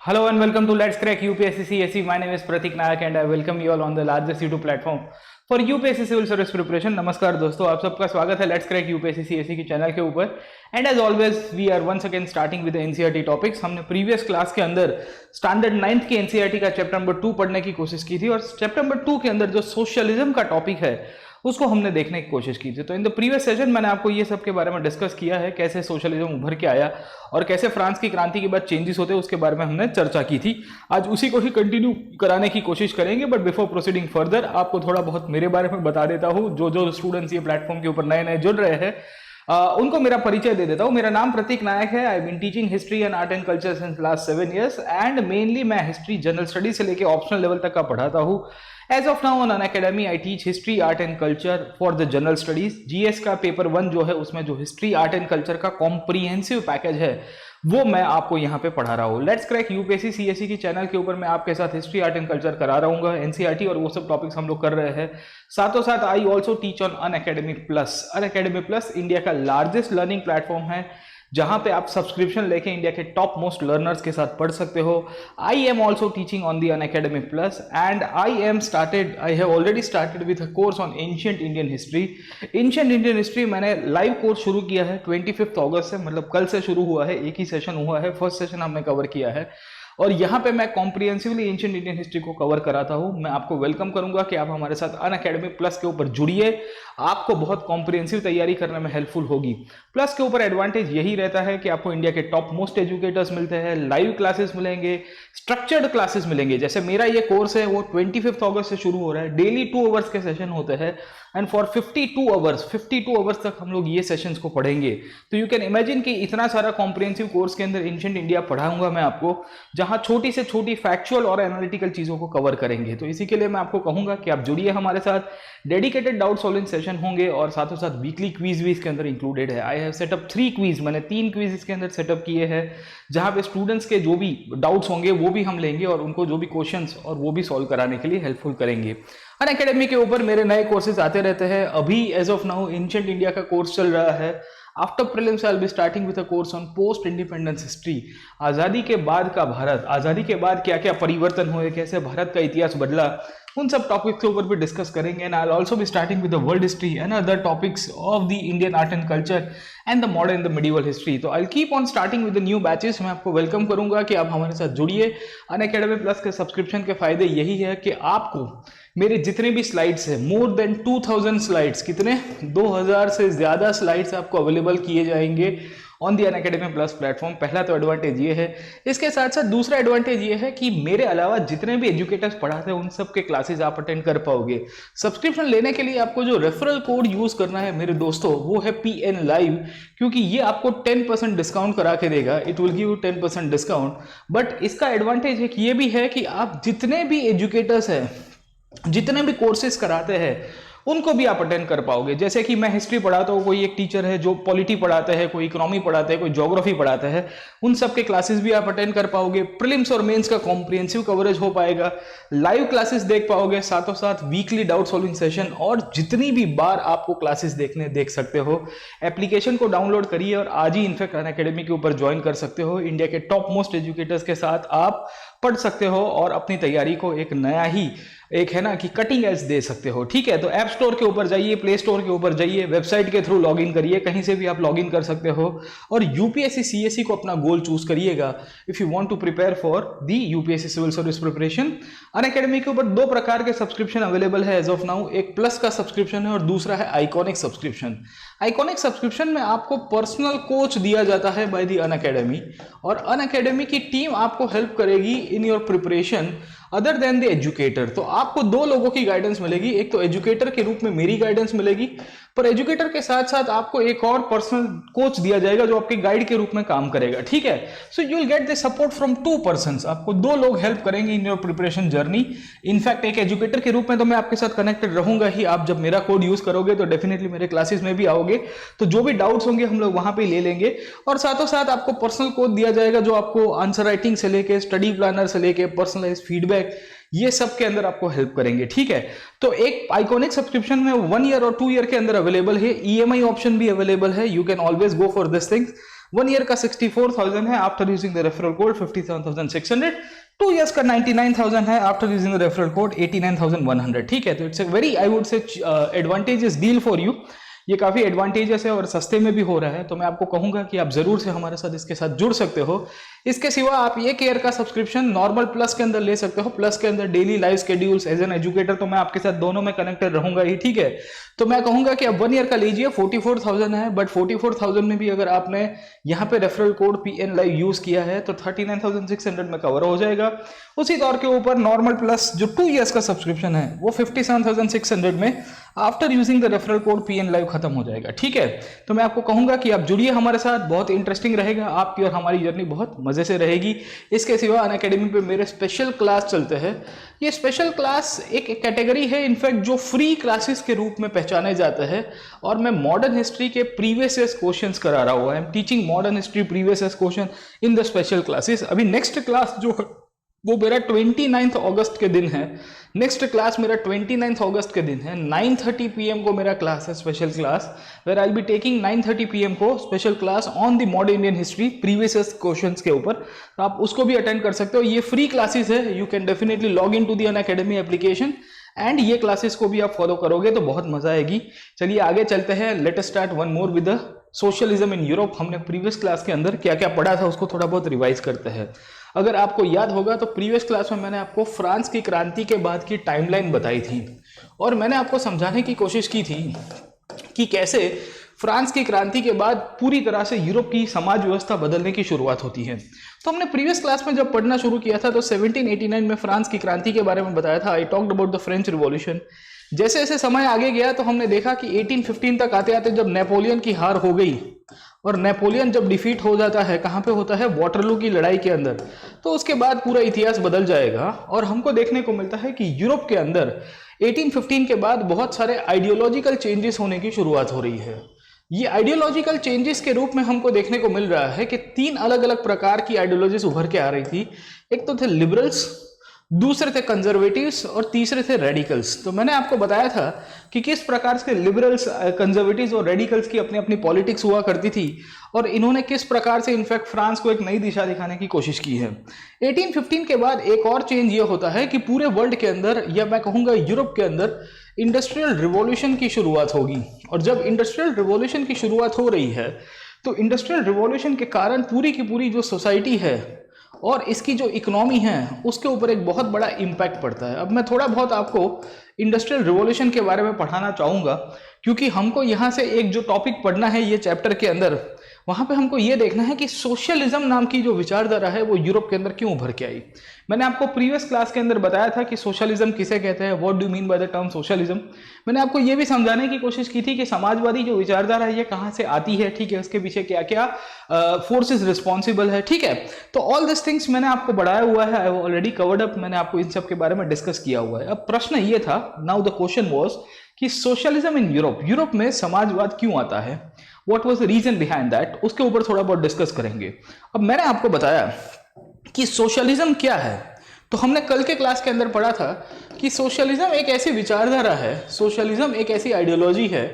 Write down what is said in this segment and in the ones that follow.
Hello and welcome to Let's Crack UPSC CSE. My name is Pratik Nayak and I welcome you all on the largest YouTube platform for UPSC Civil Service Preparation. नमस्कार दोस्तों, आप सबका स्वागत है Let's Crack UPSC CSE की channel के ऊपर. And as always we are once again starting with NCERT topics. हमने प्रीवियस क्लास के अंदर स्टैंडर्ड 9th की एनसीईआरटी का चैप्टर नंबर 2 पढ़ने की कोशिश की थी और चैप्टर नंबर 2 के अंदर जो सोशलिज्म का टॉपिक है उसको हमने देखने की कोशिश की थी. तो इन द प्रीवियस सेशन मैंने आपको ये सब के बारे में डिस्कस किया है, कैसे सोशलिज्म उभर के आया और कैसे फ्रांस की क्रांति के बाद चेंजेस होते हैं उसके बारे में हमने चर्चा की थी. आज उसी को ही कंटिन्यू कराने की कोशिश करेंगे. बट बिफोर प्रोसीडिंग फर्दर आपको थोड़ा बहुत मेरे बारे में बता देता हूँ. जो स्टूडेंट्स ये प्लेटफॉर्म के ऊपर नए नए जुड़ रहे हैं उनको मेरा परिचय दे देता हूँ. मेरा नाम प्रतीक नायक है. I been teaching history and art and culture since last 7 years and mainly मैं हिस्ट्री जनरल स्टडी से लेके ऑप्शनल लेवल तक का पढ़ाता हूँ. As of now on Unacademy I teach history art and culture for the general studies. GS का paper 1 जो है उसमें जो हिस्ट्री आर्ट एंड कल्चर का कॉम्प्रिहेंसिव पैकेज है वो मैं आपको यहाँ पे पढ़ा रहा हूँ. लेट्स क्रैक यूपीएससी सीएसई की चैनल के ऊपर मैं आपके साथ हिस्ट्री आर्ट एंड कल्चर करा रहूंगा, एनसीईआरटी और वो सब टॉपिक्स हम लोग कर रहे हैं. साथों साथ I also teach on Unacademy plus. Unacademy plus India का लार्जेस्ट लर्निंग प्लेटफॉर्म है जहां पे आप सब्सक्रिप्शन लेके इंडिया के टॉप मोस्ट लर्नर्स के साथ पढ़ सकते हो. I am also teaching on the Unacademy plus and I have already started with a course on ancient Indian history. Ancient Indian history मैंने लाइव कोर्स शुरू किया है 25 अगस्त से, मतलब कल से शुरू हुआ है. एक ही सेशन हुआ है, फर्स्ट सेशन हमने कवर किया है और यहाँ पे मैं कॉम्प्रिहेंसिवली एंशिएंट इंडियन हिस्ट्री को कवर कराता हूँ. मैं आपको वेलकम करूंगा कि आप हमारे साथ अनअकैडमी प्लस के ऊपर जुड़िए. आपको बहुत कॉम्प्रिहेंसिव तैयारी करने में हेल्पफुल होगी. प्लस के ऊपर एडवांटेज यही रहता है कि आपको इंडिया के टॉप मोस्ट एजुकेटर्स मिलते हैं, लाइव क्लासेस मिलेंगे, स्ट्रक्चर्ड क्लासेस मिलेंगे. जैसे मेरा ये कोर्स है वो 25 अगस्त से शुरू हो रहा है. डेली 2 आवर्स के सेशन होते हैं एंड फॉर 52 आवर्स तक हम लोग ये सेशंस को पढ़ेंगे. तो यू कैन इमेजिन कि इतना सारा कॉम्प्रिहेंसिव कोर्स के अंदर एंशिएंट इंडिया पढ़ाऊंगा मैं आपको, जहां छोटी से छोटी फैक्चुअल और एनालिटिकल चीजों को कवर करेंगे. तो इसी के लिए मैं आपको कहूंगा कि आप जुड़िए हमारे साथ. डेडिकेटेड डाउट सॉल्विंग सेशन होंगे और साथों साथ वीकली क्विज भी इसके अंदर इंक्लूडेड है. आई हैव सेटअप 3 क्विज, मैंने 3 क्विज इसके अंदर सेटअप किए हैं जहां पे स्टूडेंट्स के जो भी डाउट्स होंगे वो भी हम लेंगे और उनको जो भी क्वेश्चंस और वो भी सॉल्व कराने के लिए हेल्पफुल करेंगे. अनअकैडमी के ऊपर मेरे नए कोर्सेज आते रहते हैं. अभी as of now ancient India का कोर्स चल रहा है. After prelims I will be starting with a course on post independence history. आज़ादी के बाद का भारत, आज़ादी के बाद क्या क्या परिवर्तन हुए, कैसे भारत का इतिहास बदला, उन सब टॉपिक्स के ऊपर भी डिस्कस करेंगे. And I will also be starting with the world history and other topics of the Indian art and culture and the modern the medieval history. तो I will keep on starting with the new batches. मैं आपको welcome करूंगा कि आप हमारे साथ जुड़िए. Unacademy plus के सब्सक्रिप्शन के फायदे यही है कि आपको मेरे जितने भी स्लाइड्स है, मोर देन 2000 स्लाइड्स, कितने 2000 से ज्यादा स्लाइड्स आपको अवेलेबल किए जाएंगे on the Unacademy plus platform. पहला तो एडवांटेज ये है. इसके साथ साथ दूसरा एडवांटेज ये है कि मेरे अलावा जितने भी एजुकेटर्स पढ़ाते हैं उन सब के क्लासेस आप अटेंड कर पाओगे. सब्सक्रिप्शन लेने के लिए आपको जो रेफरल कोड यूज करना है मेरे दोस्तों वो है PN Live, क्योंकि ये आपको 10% डिस्काउंट करा के देगा. It will give you 10% discount. But इसका एडवांटेज है कि ये भी है कि आप जितने भी एजुकेटर्स हैं, जितने भी कोर्सेज कराते हैं उनको भी आप अटेंड कर पाओगे. जैसे कि मैं हिस्ट्री पढ़ाता हूँ, कोई एक टीचर है जो पॉलिटी पढ़ाते हैं, कोई इकोनॉमी पढ़ाते हैं, कोई ज्योग्राफी पढ़ाता है, उन सब के क्लासेस भी आप अटेंड कर पाओगे. प्रीलिम्स और मेंस का कॉम्प्रिहेंसिव कवरेज हो पाएगा, लाइव क्लासेस देख पाओगे, साथों साथ वीकली डाउट सॉल्विंग सेशन और जितनी भी बार आपको क्लासेस देख सकते हो. एप्लीकेशन को डाउनलोड करिए और आज ही इनफैक्ट अनअकैडमी के ऊपर ज्वाइन कर सकते हो. इंडिया के टॉप मोस्ट एजुकेटर्स के साथ आप पढ़ सकते हो और अपनी तैयारी को एक नया ही एक है ना कि कटिंग एज दे सकते हो. ठीक है, तो ऐप स्टोर के ऊपर जाइए, प्ले स्टोर के ऊपर जाइए, वेबसाइट के थ्रू लॉगिन करिए, कहीं से भी आप लॉगिन कर सकते हो और यूपीएससी सीएसई को अपना गोल चूज करिएगा if you want to prepare for the UPSC civil service preparation. Unacademy के ऊपर 2 प्रकार के सब्सक्रिप्शन अवेलेबल है एज ऑफ नाउ. एक प्लस का सब्सक्रिप्शन है और दूसरा है आइकॉनिक सब्सक्रिप्शन. आइकॉनिक सब्सक्रिप्शन में आपको पर्सनल कोच दिया जाता है बाय दी अनअकैडमी और अनअकैडमी की टीम आपको हेल्प करेगी in your preparation other than the educator. तो आपको 2 लोगों की गाइडेंस मिलेगी. एक तो एजुकेटर के रूप में मेरी गाइडेंस मिलेगी, पर एजुकेटर के साथ साथ आपको एक और पर्सनल कोच दिया जाएगा जो आपके गाइड के रूप में काम करेगा. ठीक है, so you will get the support from 2 persons. आपको 2 लोग हेल्प करेंगे in your preparation journey. In fact एक एजुकेटर के रूप में तो मैं आपके साथ कनेक्टेड रहूंगा ही. आप जब मेरा कोड यूज करोगे तो डेफिनेटली मेरे क्लासेस में भी आओगे, तो जो भी डाउट्स होंगे हम लोग वहां पे ले लेंगे. और साथों साथ आपको पर्सनल कोच दिया जाएगा जो आपको आंसर राइटिंग से लेके स्टडी प्लानर से लेके पर्सनलाइज फीडबैक ये सब के अंदर आपको हेल्प करेंगे. ठीक है, तो एक आइकॉनिक सब्सक्रिप्शन में 1 ईयर और 2 ईयर के अंदर अवेलेबल है. EMI ऑप्शन भी अवेलेबल है. You can always go for this things. 1 year का 64,000 है after using the referral code 57,600, 2 years का 99,000 है after using the referral code 89,100। ठीक है, तो it's a very I would से एडवांटेजेस डील फॉर यू। ये काफी एडवांटेजेस है और सस्ते में भी हो रहा है, तो मैं आपको कहूंगा कि आप जरूर से हमारे साथ इसके साथ जुड़ सकते हो। इसके सिवा आप 1 ईयर का सब्सक्रिप्शन नॉर्मल प्लस के अंदर ले सकते हो। प्लस के अंदर daily live schedules, as an educator तो मैं आपके साथ दोनों में कनेक्टेड रहूंगा ही। ठीक है, तो मैं कहूंगा कि आप 1 ईयर का लीजिए, 44,000 है, बट 44,000 में भी अगर आपने यहाँ पे referral code PN live use किया है तो 39,600 में कवर हो जाएगा। उसी दौर के ऊपर नॉर्मल प्लस जो 2 इयर्स का सब्सक्रिप्शन है वो 57,600 में after using the referral code PN live खत्म हो जाएगा। ठीक है, तो मैं आपको कहूंगा कि आप जुड़िए हमारे साथ, बहुत इंटरेस्टिंग रहेगा, आपकी और हमारी जर्नी बहुत मजे से रहेगी। इसके सिवा अनअकैडमी पे मेरे स्पेशल क्लास चलते हैं। ये स्पेशल क्लास एक कैटेगरी है इनफैक्ट जो फ्री क्लासेस के रूप में पहचाने जाते हैं, और मैं मॉडर्न हिस्ट्री के प्रीवियस ईयर क्वेश्चंस करा रहा हूँ। I am teaching modern history previous year question in the special classes. अभी नेक्स्ट क्लास जो वो मेरा 29 अगस्त के दिन है। नेक्स्ट क्लास मेरा 29 अगस्त के दिन है, 9:30 PM को मेरा क्लास है, special class, where I will be taking 9:30 PM को special class on the modern Indian history previous year questions के ऊपर। तो आप उसको भी अटेंड कर सकते हो। ये फ्री क्लासेस है, you can definitely log in to the Unacademy application and ये क्लासेस को भी आप फॉलो करोगे तो बहुत मजा आएगी। चलिए आगे चलते हैं, let us start one more with the socialism in Europe. हमने प्रीवियस क्लास के अंदर क्या क्या पढ़ा था उसको थोड़ा बहुत रिवाइज करते हैं। अगर आपको याद होगा तो प्रीवियस क्लास में मैंने आपको फ्रांस की क्रांति के बाद की टाइमलाइन बताई थी और मैंने आपको समझाने की कोशिश की थी कि कैसे फ्रांस की क्रांति के बाद पूरी तरह से यूरोप की समाज व्यवस्था बदलने की शुरुआत होती है। तो हमने प्रीवियस क्लास में जब पढ़ना शुरू किया था तो 1789 में फ्रांस की क्रांति के बारे में बताया था। I talked about the French revolution. जैसे जैसे समय आगे गया तो हमने देखा कि 1815 तक आते आते जब नेपोलियन की हार हो गई और नेपोलियन जब डिफीट हो जाता है, कहाँ पे होता है, वाटरलू की लड़ाई के अंदर, तो उसके बाद पूरा इतिहास बदल जाएगा और हमको देखने को मिलता है कि यूरोप के अंदर 1815 के बाद बहुत सारे आइडियोलॉजिकल चेंजेस होने की शुरुआत हो रही है। ये आइडियोलॉजिकल चेंजेस के रूप में हमको देखने को मिल रहा है कि 3 अलग अलग प्रकार की आइडियोलॉजीज उभर के आ रही थी। एक तो थे लिबरल्स, दूसरे थे कंजर्वेटिव्स और तीसरे थे रेडिकल्स। तो मैंने आपको बताया था कि किस प्रकार से लिबरल्स, कंजर्वेटिव्स और रेडिकल्स की अपनी अपनी पॉलिटिक्स हुआ करती थी और इन्होंने किस प्रकार से इनफैक्ट फ्रांस को एक नई दिशा दिखाने की कोशिश की है। 1815 के बाद एक और चेंज ये होता है कि पूरे वर्ल्ड के अंदर, या मैं कहूँगा यूरोप के अंदर, इंडस्ट्रियल रिवॉल्यूशन की शुरुआत होगी। और जब इंडस्ट्रियल रिवॉल्यूशन की शुरुआत हो रही है तो इंडस्ट्रियल रिवॉल्यूशन के कारण पूरी की पूरी जो सोसाइटी है और इसकी जो इकोनॉमी है उसके ऊपर एक बहुत बड़ा इम्पैक्ट पड़ता है। अब मैं थोड़ा बहुत आपको इंडस्ट्रियल रिवॉल्यूशन के बारे में पढ़ाना चाहूँगा क्योंकि हमको यहाँ से एक जो टॉपिक पढ़ना है ये चैप्टर के अंदर, वहाँ पे हमको ये देखना है कि सोशलिज्म नाम की जो विचारधारा है वो यूरोप के अंदर क्यों उभर के आई। मैंने आपको प्रीवियस क्लास के अंदर बताया था कि सोशलिज्म किसे कहते हैं, what do mean by the term socialism. मैंने आपको ये भी समझाने की कोशिश की थी कि समाजवादी जो विचारधारा है ये कहाँ से आती है, ठीक है, उसके पीछे क्या क्या फोर्सेस रिस्पॉन्सिबल है। ठीक है, तो ऑल दिस थिंग्स मैंने आपको बढ़ाया हुआ है, आई ऑलरेडी कवर्ड अप, मैंने आपको इन सब के बारे में डिस्कस किया हुआ है। अब प्रश्न ये था, नाउ द क्वेश्चन वाज कि सोशलिज्म इन यूरोप, यूरोप में समाजवाद क्यों आता है, what was the reason behind that, उसके ऊपर थोड़ा बहुत डिस्कस करेंगे। अब मैंने आपको बताया कि सोशलिज्म क्या है, तो हमने कल के क्लास के अंदर पढ़ा था कि सोशलिज्म एक ऐसी विचारधारा है, सोशलिज्म एक ऐसी आइडियोलॉजी है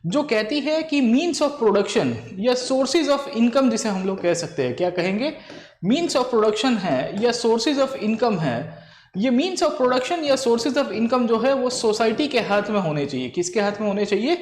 जो कहती है कि मीन्स ऑफ प्रोडक्शन या सोर्सेज ऑफ इनकम, जिसे हम लोग कह सकते हैं, क्या कहेंगे, मीन्स ऑफ प्रोडक्शन है या सोर्सेज ऑफ इनकम है, ये मीन्स ऑफ प्रोडक्शन या सोर्सेज ऑफ इनकम जो है वो सोसाइटी के हाथ में होने चाहिए। किसके हाथ में होने चाहिए,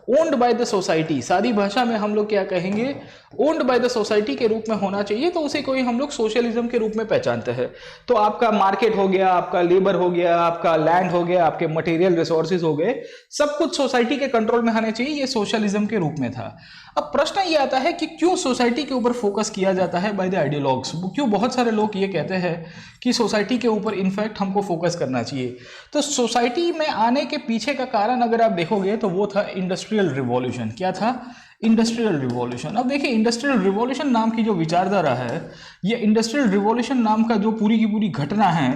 ओन्ड बाय द सोसाइटी। सादी भाषा में हम लोग क्या कहेंगे, ओन्ड बाय द सोसाइटी के रूप में होना चाहिए, तो उसे कोई हम लोग सोशलिज्म के रूप में पहचानते हैं। तो आपका मार्केट हो गया, आपका लेबर हो गया, आपका लैंड हो गया, आपके मटेरियल रिसोर्सेज हो गए, सब कुछ सोसाइटी के कंट्रोल में आने चाहिए, ये सोशलिज्म के रूप में था। अब प्रश्न ये आता है कि क्यों सोसाइटी के ऊपर फोकस किया जाता है बाय द आइडियोलॉग्स, क्यों बहुत सारे लोग ये कहते हैं कि सोसाइटी के ऊपर इनफैक्ट हमको फोकस करना चाहिए। तो सोसाइटी में आने के पीछे का कारण अगर आप देखोगे तो वो था इंडस्ट्रियल रिवॉल्यूशन। क्या था, इंडस्ट्रियल रिवॉल्यूशन। अब देखिए, इंडस्ट्रियल रिवॉल्यूशन नाम की जो विचारधारा है, ये इंडस्ट्रियल रिवॉल्यूशन नाम का जो पूरी की पूरी घटना है,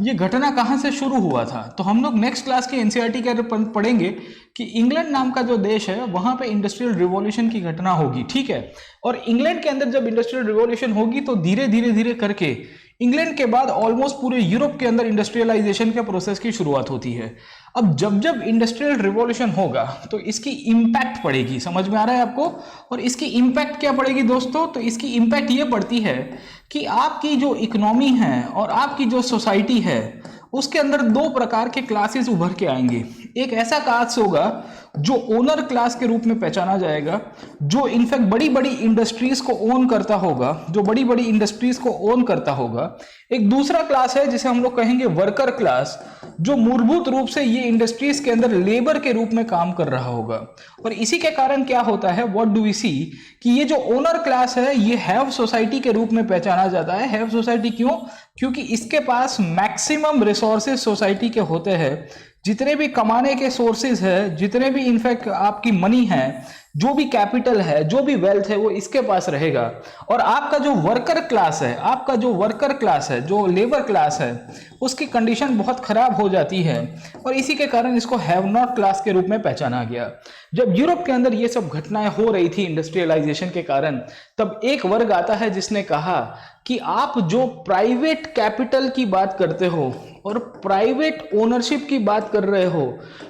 ये घटना कहाँ से शुरू हुआ था, तो हम लोग नेक्स्ट क्लास के एनसीईआरटी के अंदर पढ़ेंगे कि इंग्लैंड नाम का जो देश है वहाँ पे इंडस्ट्रियल रिवॉल्यूशन की घटना होगी। ठीक है, और इंग्लैंड के अंदर जब इंडस्ट्रियल रिवॉल्यूशन होगी तो धीरे धीरे धीरे करके इंग्लैंड के बाद ऑलमोस्ट पूरे यूरोप के अंदर इंडस्ट्रियलाइजेशन के प्रोसेस की शुरुआत होती है। अब जब जब इंडस्ट्रियल रिवॉल्यूशन होगा तो इसकी इम्पैक्ट पड़ेगी, समझ में आ रहा है आपको? और इसकी इम्पैक्ट क्या पड़ेगी दोस्तों? तो इसकी इम्पैक्ट ये पड़ती है कि आपकी जो इकोनॉमी है और आपकी जो सोसाइटी है उसके अंदर दो प्रकार के क्लासेस उभर के आएंगे। एक ऐसा क्लास होगा जो ओनर क्लास के रूप में पहचाना जाएगा, जो इनफैक्ट बड़ी बड़ी इंडस्ट्रीज को ओन करता होगा, जो बड़ी बड़ी इंडस्ट्रीज को ओन करता होगा। एक दूसरा क्लास है जिसे हम लोग कहेंगे वर्कर क्लास, जो मूलभूत रूप से ये इंडस्ट्रीज के अंदर लेबर के रूप में काम कर रहा होगा। और इसी के कारण क्या होता है, व्हाट डू वी सी, कि ये जो ओनर क्लास है ये हैव सोसाइटी के रूप में पहचाना जाता है। हैव सोसाइटी क्यों? क्योंकि इसके पास मैक्सिमम रिसोर्सेज सोसाइटी के होते हैं। जितने भी कमाने के सोर्सेज है, जितने भी इनफैक्ट आपकी मनी है, जो भी कैपिटल है, जो भी वेल्थ है, वो इसके पास रहेगा। और आपका जो वर्कर क्लास है, आपका जो वर्कर क्लास है, जो लेबर क्लास है, उसकी कंडीशन बहुत खराब हो जाती है। और इसी के कारण इसको हैव नॉट क्लास के रूप में पहचाना गया। जब यूरोप के अंदर ये सब घटनाएं हो रही थी इंडस्ट्रियलाइजेशन के कारण, तब एक वर्ग आता है जिसने कहा कि आप जो प्राइवेट कैपिटल की बात करते हो और प्राइवेट ओनरशिप की बात कर रहे हो,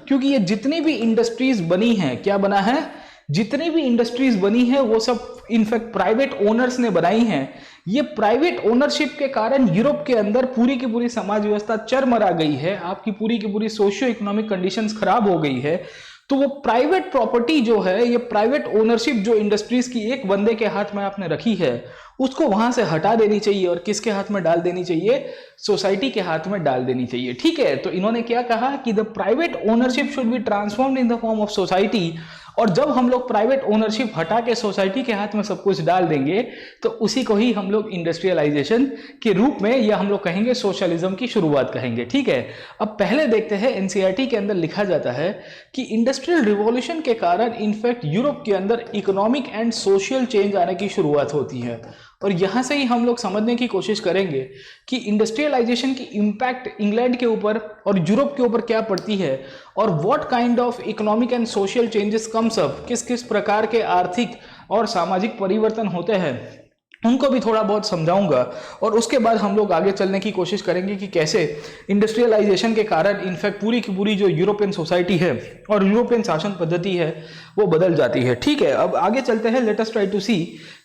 क्योंकि ये जितनी भी इंडस्ट्रीज बनी हैं, क्या बना है, जितनी भी इंडस्ट्रीज बनी है वो सब इनफैक्ट प्राइवेट ओनर्स ने बनाई हैं। ये प्राइवेट ओनरशिप के कारण यूरोप के अंदर पूरी की पूरी समाज व्यवस्था चरमरा गई है, आपकी पूरी की पूरी सोशियो इकोनॉमिक कंडीशंस खराब हो गई है। तो वो प्राइवेट प्रॉपर्टी जो है, ये प्राइवेट ओनरशिप जो इंडस्ट्रीज की एक बंदे के हाथ में आपने रखी है, उसको वहां से हटा देनी चाहिए और किसके हाथ में डाल देनी चाहिए? सोसाइटी के हाथ में डाल देनी चाहिए। ठीक है, तो इन्होंने क्या कहा कि the private ownership should be transformed in the form of society. और जब हम लोग प्राइवेट ओनरशिप हटा के सोसाइटी के हाथ में सब कुछ डाल देंगे तो उसी को ही हम लोग इंडस्ट्रियलाइजेशन के रूप में, या हम लोग कहेंगे सोशलिज्म की शुरुआत कहेंगे। ठीक है, अब पहले देखते हैं, एनसीईआरटी के अंदर लिखा जाता है कि इंडस्ट्रियल रिवॉल्यूशन के कारण इनफैक्ट यूरोप के अंदर इकोनॉमिक एंड सोशल चेंज आने की शुरुआत होती है। और यहां से ही हम लोग समझने की कोशिश करेंगे कि इंडस्ट्रियलाइजेशन की इंपैक्ट इंग्लैंड के ऊपर और यूरोप के ऊपर क्या पड़ती है, और what kind of economic and social changes comes up, किस किस प्रकार के आर्थिक और सामाजिक परिवर्तन होते हैं, उनको भी थोड़ा बहुत समझाऊंगा। और उसके बाद हम लोग आगे चलने की कोशिश करेंगे कि कैसे इंडस्ट्रियलाइजेशन के कारण इनफैक्ट पूरी की पूरी जो यूरोपियन सोसाइटी है और यूरोपियन शासन पद्धति है वो बदल जाती है। ठीक है, अब आगे चलते हैं, लेट अस ट्राई टू सी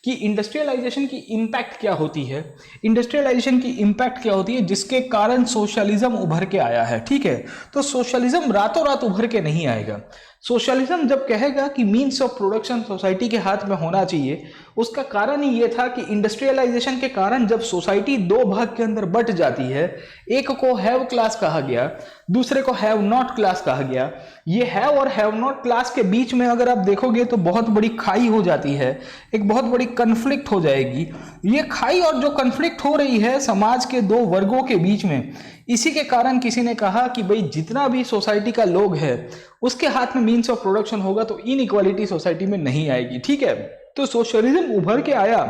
कि इंडस्ट्रियलाइजेशन की इम्पैक्ट क्या होती है। इंडस्ट्रियलाइजेशन की इम्पैक्ट क्या होती है जिसके कारण सोशलिज्म उभर के आया है। ठीक है, तो सोशलिज्म रातों रात उभर के नहीं आएगा। सोशलिज्म जब कहेगा कि मीन्स ऑफ प्रोडक्शन सोसाइटी के हाथ में होना चाहिए, उसका कारण ही ये था कि इंडस्ट्रियलाइजेशन के कारण जब सोसाइटी दो भाग के अंदर बट जाती है, एक को हैव क्लास कहा गया, दूसरे को हैव नॉट क्लास कहा गया। ये हैव और हैव नॉट क्लास के बीच में अगर आप देखोगे तो बहुत बड़ी खाई हो जाती है, एक बहुत बड़ी कन्फ्लिक्ट हो जाएगी। ये खाई और जो कन्फ्लिक्ट हो रही है समाज के दो वर्गों के बीच में, इसी के कारण किसी ने कहा कि भाई जितना भी सोसाइटी का लोग है उसके हाथ में मीन्स ऑफ प्रोडक्शन होगा तो इनइक्वालिटी सोसाइटी में नहीं आएगी। ठीक है, तो सोशलिज्म उभर के आया,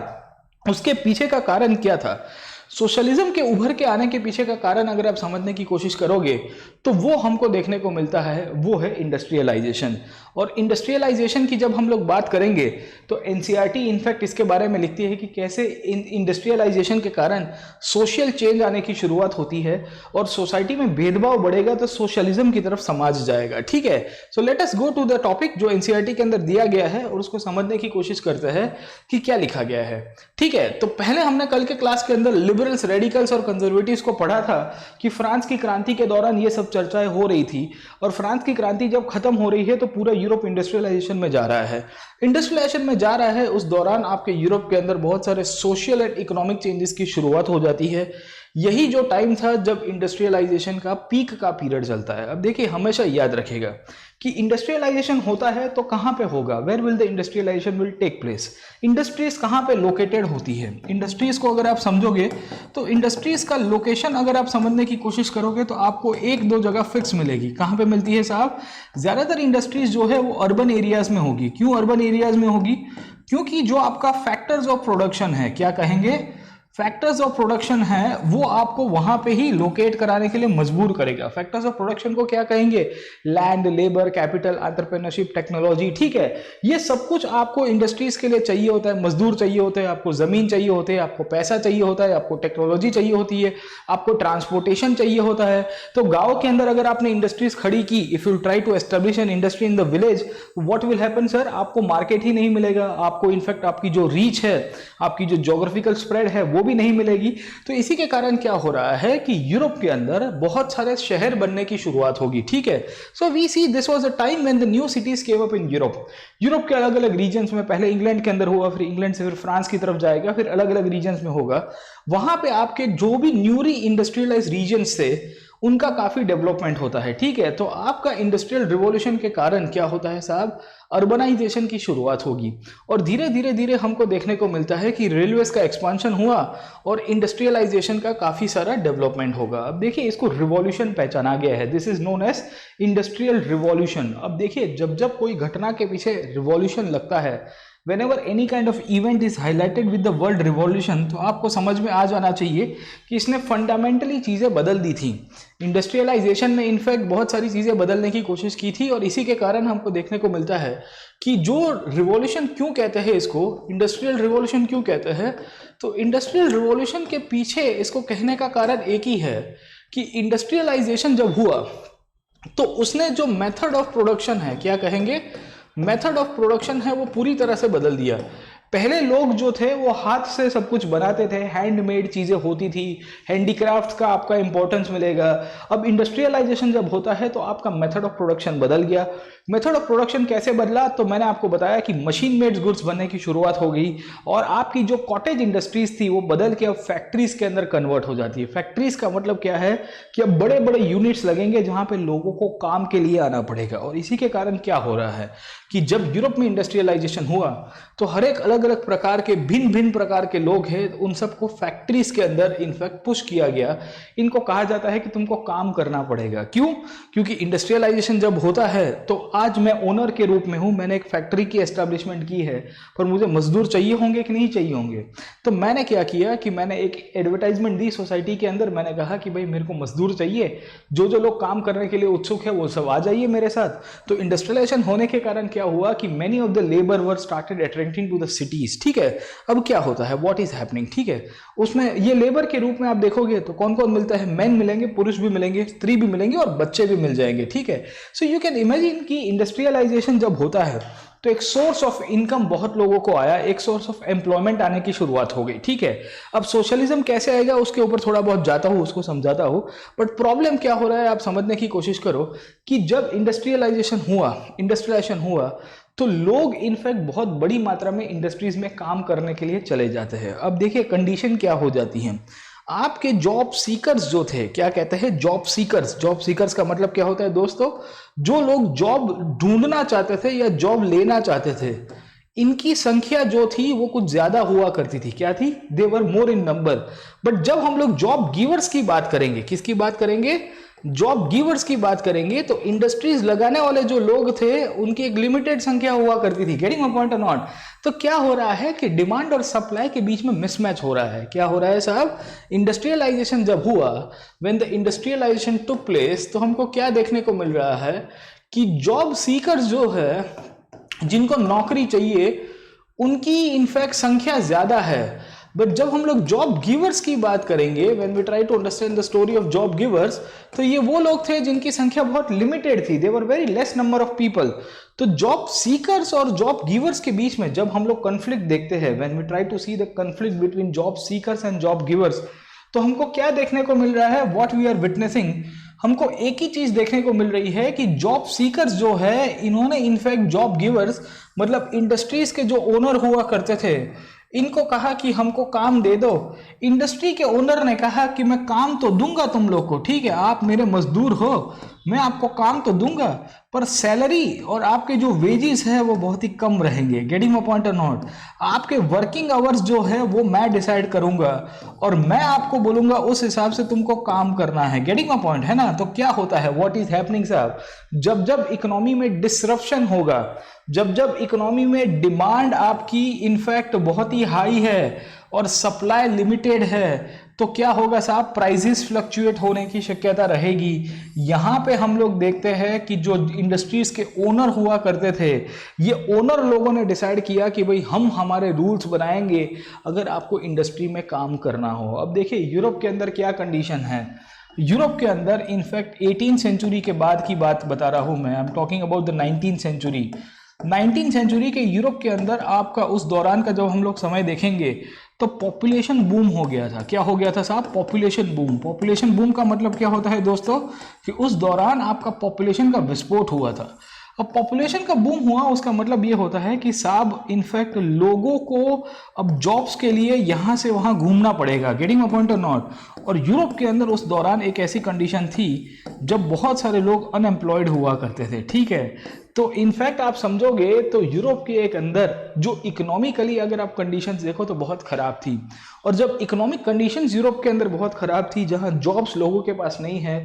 उसके पीछे का कारण क्या था? सोशलिज्म के उभर के आने के पीछे का कारण अगर आप समझने की कोशिश करोगे तो वो हमको देखने को मिलता है, वो है इंडस्ट्रियलाइजेशन। और इंडस्ट्रियलाइजेशन की जब हम लोग बात करेंगे तो एनसीईआरटी इनफैक्ट इसके बारे में लिखती है कि कैसे इंडस्ट्रियलाइजेशन के कारण सोशल चेंज आने की शुरुआत होती है और सोसाइटी में भेदभाव बढ़ेगा तो सोशलिज्म की तरफ समाज जाएगा। ठीक है, so let us go to the topic जो एनसीईआरटी के अंदर दिया गया है और उसको समझने की कोशिश करते हैं कि क्या लिखा गया है। ठीक है, तो पहले हमने कल के क्लास के अंदर लिबरल्स, रेडिकल्स और कंजर्वेटिव्स को पढ़ा था कि फ्रांस की क्रांति के दौरान ये सब चर्चाएं हो रही थी, और फ्रांस की क्रांति जब खत्म हो रही है तो पूरा यूरोप इंडस्ट्रियलाइजेशन में जा रहा है। इंडस्ट्रियलाइजेशन में जा रहा है, उस दौरान आपके यूरोप के अंदर बहुत सारे सोशल एंड इकोनॉमिक चेंजेस की शुरुआत हो जाती है। यही जो टाइम था जब इंडस्ट्रियलाइजेशन का पीक का पीरियड चलता है। अब देखिए, हमेशा याद रखिएगा कि इंडस्ट्रियलाइजेशन होता है तो कहां पे होगा, where will the industrialisation will take place. Industries कहां पे लोकेटेड होती है? इंडस्ट्रीज को अगर आप समझोगे तो इंडस्ट्रीज का लोकेशन अगर आप समझने की कोशिश करोगे तो आपको एक दो जगह फिक्स मिलेगी। कहां पे मिलती है साहब? ज्यादातर इंडस्ट्रीज जो है वो अर्बन एरियाज में होगी। क्यों अर्बन एरियाज में होगी? क्योंकि जो आपका फैक्टर्स ऑफ प्रोडक्शन है, क्या कहेंगे, फैक्टर्स ऑफ प्रोडक्शन है वो आपको वहां पे ही लोकेट कराने के लिए मजबूर करेगा। फैक्टर्स ऑफ प्रोडक्शन को क्या कहेंगे? Land, labour, capital, entrepreneurship, technology, ठीक है। ये सब कुछ आपको इंडस्ट्रीज के लिए चाहिए होता है। मजदूर चाहिए होते हैं, आपको जमीन चाहिए होते हैं, आपको पैसा चाहिए होता है, आपको टेक्नोलॉजी चाहिए होती है, आपको ट्रांसपोर्टेशन चाहिए होता है। तो गांव के अंदर अगर आपने इंडस्ट्रीज खड़ी की, if you try to establish an industry in the village, what will happen sir? आपको मार्केट ही नहीं मिलेगा, आपको इनफैक्ट आपकी जो रीच है, आपकी जो ज्योग्राफिकल स्प्रेड है वो भी नहीं मिलेगी। तो इसी के कारण क्या हो रहा है कि यूरोप के अंदर बहुत सारे शहर बनने की शुरुआत होगी, ठीक है। So we see this was a time when the new cities came up in Europe. Europe के अलग अलग रीजन्स में, पहले इंग्लैंड के अंदर हुआ, फिर इंग्लैंड से फिर फ्रांस की तरफ जाएगा, फिर अलग अलग रीजन्स में होगा। वहां पे आपके जो भी न्यूली इंडस्ट्रियलाइज रीजन्स थे उनका काफी डेवलपमेंट होता है, ठीक है। तो आपका इंडस्ट्रियल रिवॉल्यूशन के कारण क्या होता है साहब? अर्बनाइजेशन की शुरुआत होगी और धीरे धीरे धीरे हमको देखने को मिलता है कि रेलवेज का एक्सपांशन हुआ और इंडस्ट्रियलाइजेशन का काफी सारा डेवलपमेंट होगा। अब देखिए इसको रिवॉल्यूशन पहचाना गया है, this is known as industrial revolution. अब देखिए जब जब कोई घटना के पीछे रिवॉल्यूशन लगता है, whenever any kind of event is highlighted with the world revolution, तो आपको समझ में आ जाना चाहिए कि इसने फंडामेंटली चीज़ें बदल दी थी। इंडस्ट्रियलाइजेशन में इनफैक्ट बहुत सारी चीज़ें बदलने की कोशिश की थी और इसी के कारण हमको देखने को मिलता है कि जो रिवॉल्यूशन क्यों कहते हैं इसको, इंडस्ट्रियल रिवॉल्यूशन क्यों कहते हैं, तो इंडस्ट्रियल रिवॉल्यूशन के पीछे इसको कहने का कारण एक ही है कि इंडस्ट्रियलाइजेशन जब हुआ तो उसने जो मेथड ऑफ प्रोडक्शन है, क्या कहेंगे, मेथड ऑफ प्रोडक्शन है, वो पूरी तरह से बदल दिया। पहले लोग जो थे वो हाथ से सब कुछ बनाते थे, हैंडमेड चीज़ें होती थी, हैंडीक्राफ्ट का आपका इंपॉर्टेंस मिलेगा। अब इंडस्ट्रियलाइजेशन जब होता है तो आपका मेथड ऑफ प्रोडक्शन बदल गया। मेथड ऑफ प्रोडक्शन कैसे बदला? तो मैंने आपको बताया कि मशीन मेड गुड्स बनने की शुरुआत हो गई और आपकी जो कॉटेज इंडस्ट्रीज थी वो बदल के अब फैक्ट्रीज के अंदर कन्वर्ट हो जाती है। फैक्ट्रीज का मतलब क्या है कि अब बड़े बड़े यूनिट्स लगेंगे जहां पे लोगों को काम के लिए आना पड़ेगा। और इसी के कारण क्या हो रहा है कि जब यूरोप में इंडस्ट्रियलाइजेशन हुआ तो हर एक अलग अलग प्रकार के भिन्न भिन्न प्रकार के लोग हैं, उन सबको फैक्ट्रीज के अंदर इनफैक्ट पुश किया गया। इनको कहा जाता है कि तुमको काम करना पड़ेगा। क्यों? क्योंकि इंडस्ट्रियलाइजेशन जब होता है तो आज मैं ओनर के रूप में हूं, मैंने एक फैक्ट्री की एस्टैब्लिशमेंट की है, पर मुझे मजदूर चाहिए होंगे कि नहीं चाहिए होंगे। तो मैंने क्या किया कि मैंने एक एडवर्टाइजमेंट दी सोसाइटी के अंदर। मैंने कहा कि भाई मेरे को मजदूर चाहिए, जो जो लोग काम करने के लिए उत्सुक है वो सब आ जाइए मेरे साथ। तो इंडस्ट्रियलाइजेशन होने के कारण क्या हुआ कि many of the labour were started attracting to the cities, ठीक है। अब क्या होता है, व्हाट इज हैपनिंग, ठीक है। उसमें ये लेबर के रूप में आप देखोगे तो कौन कौन मिलता है? मैन मिलेंगे, पुरुष भी मिलेंगे, स्त्री भी मिलेंगे और बच्चे भी मिल जाएंगे, ठीक है। सो यू कैन इमेजिन कि इंडस्ट्रियलाइजेशन जब होता है तो एक सोर्स ऑफ इनकम बहुत लोगों को आया, एक सोर्स ऑफ एम्प्लॉयमेंट आने की शुरुआत हो गई, ठीक है। अब सोशलिज्म कैसे आएगा उसके ऊपर थोड़ा बहुत जाता हूं, उसको समझाता हूं। बट प्रॉब्लम क्या हो रहा है आप समझने की कोशिश करो कि जब इंडस्ट्रियलाइजेशन हुआ तो लोग इनफैक्ट बहुत बड़ी मात्रा में इंडस्ट्रीज में काम करने के लिए चले जाते हैं। अब देखिए कंडीशन क्या हो जाती है। आपके जॉब सीकर्स जो थे, क्या कहते हैं, जॉब सीकर्स का मतलब क्या होता है दोस्तों? जो लोग जॉब ढूंढना चाहते थे या जॉब लेना चाहते थे, इनकी संख्या जो थी वो कुछ ज्यादा हुआ करती थी। क्या थी? They were more in number. But जब हम लोग जॉब गिवर्स की बात करेंगे, किसकी बात करेंगे? जॉब गिवर्स की बात करेंगे, तो इंडस्ट्रीज लगाने वाले जो लोग थे उनकी एक लिमिटेड संख्या हुआ करती थी। गेटिंग माय पॉइंट और नॉट? तो क्या हो रहा है कि डिमांड और सप्लाई के बीच में मिसमैच हो रहा है। क्या हो रहा है साहब? इंडस्ट्रियलाइजेशन जब हुआ, when the industrialisation took place, तो हमको क्या देखने को मिल रहा है कि जॉब सीकर्स जो है, जिनको नौकरी चाहिए, उनकी इनफैक्ट संख्या ज्यादा है। बट जब हम लोग जॉब गिवर्स की बात करेंगे, when we try to understand the story of job givers, तो ये वो लोग थे जिनकी संख्या बहुत लिमिटेड थी, they were very less number of people. तो जॉब सीकर्स और जॉब गिवर्स के बीच में जब हम लोग कॉन्फ्लिक्ट देखते हैं, when we try to see the conflict between job seekers and job givers, तो हमको क्या देखने को मिल रहा है? व्हाट वी आर विटनेसिंग, हमको एक ही चीज देखने को मिल रही है कि जॉब सीकर्स जो है, इन्होंने इनफैक्ट जॉब गिवर्स मतलब इंडस्ट्रीज के जो ओनर हुआ करते थे, इनको कहा कि हमको काम दे दो। इंडस्ट्री के ओनर ने कहा कि मैं काम तो दूंगा तुम लोग को, ठीक है, आप मेरे मजदूर हो, मैं आपको काम तो दूंगा, पर सैलरी और आपके जो वेजेस है वो बहुत ही कम रहेंगे। गेटिंग माय पॉइंट और नॉट? आपके वर्किंग आवर्स जो है वो मैं डिसाइड करूंगा और मैं आपको बोलूंगा उस हिसाब से तुमको काम करना है। गेटिंग माय पॉइंट है ना? तो क्या होता है, व्हाट इज हैपनिंग साहब, जब जब इकोनॉमी में डिसरप्शन होगा, जब जब इकोनॉमी में डिमांड आपकी इनफैक्ट बहुत ही हाई है और सप्लाई लिमिटेड है, तो क्या होगा साहब, प्राइसेस फ्लक्चुएट होने की शक्यता रहेगी। यहां पे हम लोग देखते हैं कि जो इंडस्ट्रीज के ओनर हुआ करते थे, ये ओनर लोगों ने डिसाइड किया कि भाई हम हमारे रूल्स बनाएंगे अगर आपको इंडस्ट्री में काम करना हो। अब देखिए यूरोप के अंदर क्या कंडीशन है। यूरोप के अंदर इनफैक्ट 18 सेंचुरी के बाद की बात बता रहा हूं मैं, I am talking about the 19 century. 19 century के यूरोप के अंदर आपका उस दौरान का जब हम लोग समय देखेंगे तो पॉपुलेशन बूम हो गया था। क्या हो गया था साहब? Population boom. पॉपुलेशन बूम का मतलब क्या होता है दोस्तों, कि उस दौरान आपका पॉपुलेशन का विस्फोट हुआ था। अब पॉपुलेशन का बूम हुआ उसका मतलब ये होता है कि साहब इनफैक्ट लोगों को अब जॉब्स के लिए यहाँ से वहाँ घूमना पड़ेगा। गेटिंग माय पॉइंट और नॉट? और यूरोप के अंदर उस दौरान एक ऐसी कंडीशन थी जब बहुत सारे लोग अनएम्प्लॉयड हुआ करते थे। ठीक है, तो इनफैक्ट आप समझोगे तो यूरोप के एक अंदर जो इकोनॉमिकली अगर आप कंडीशंस देखो तो बहुत खराब थी। और जब इकोनॉमिक कंडीशंस यूरोप के अंदर बहुत खराब थी, जहां जॉब्स लोगों के पास नहीं है,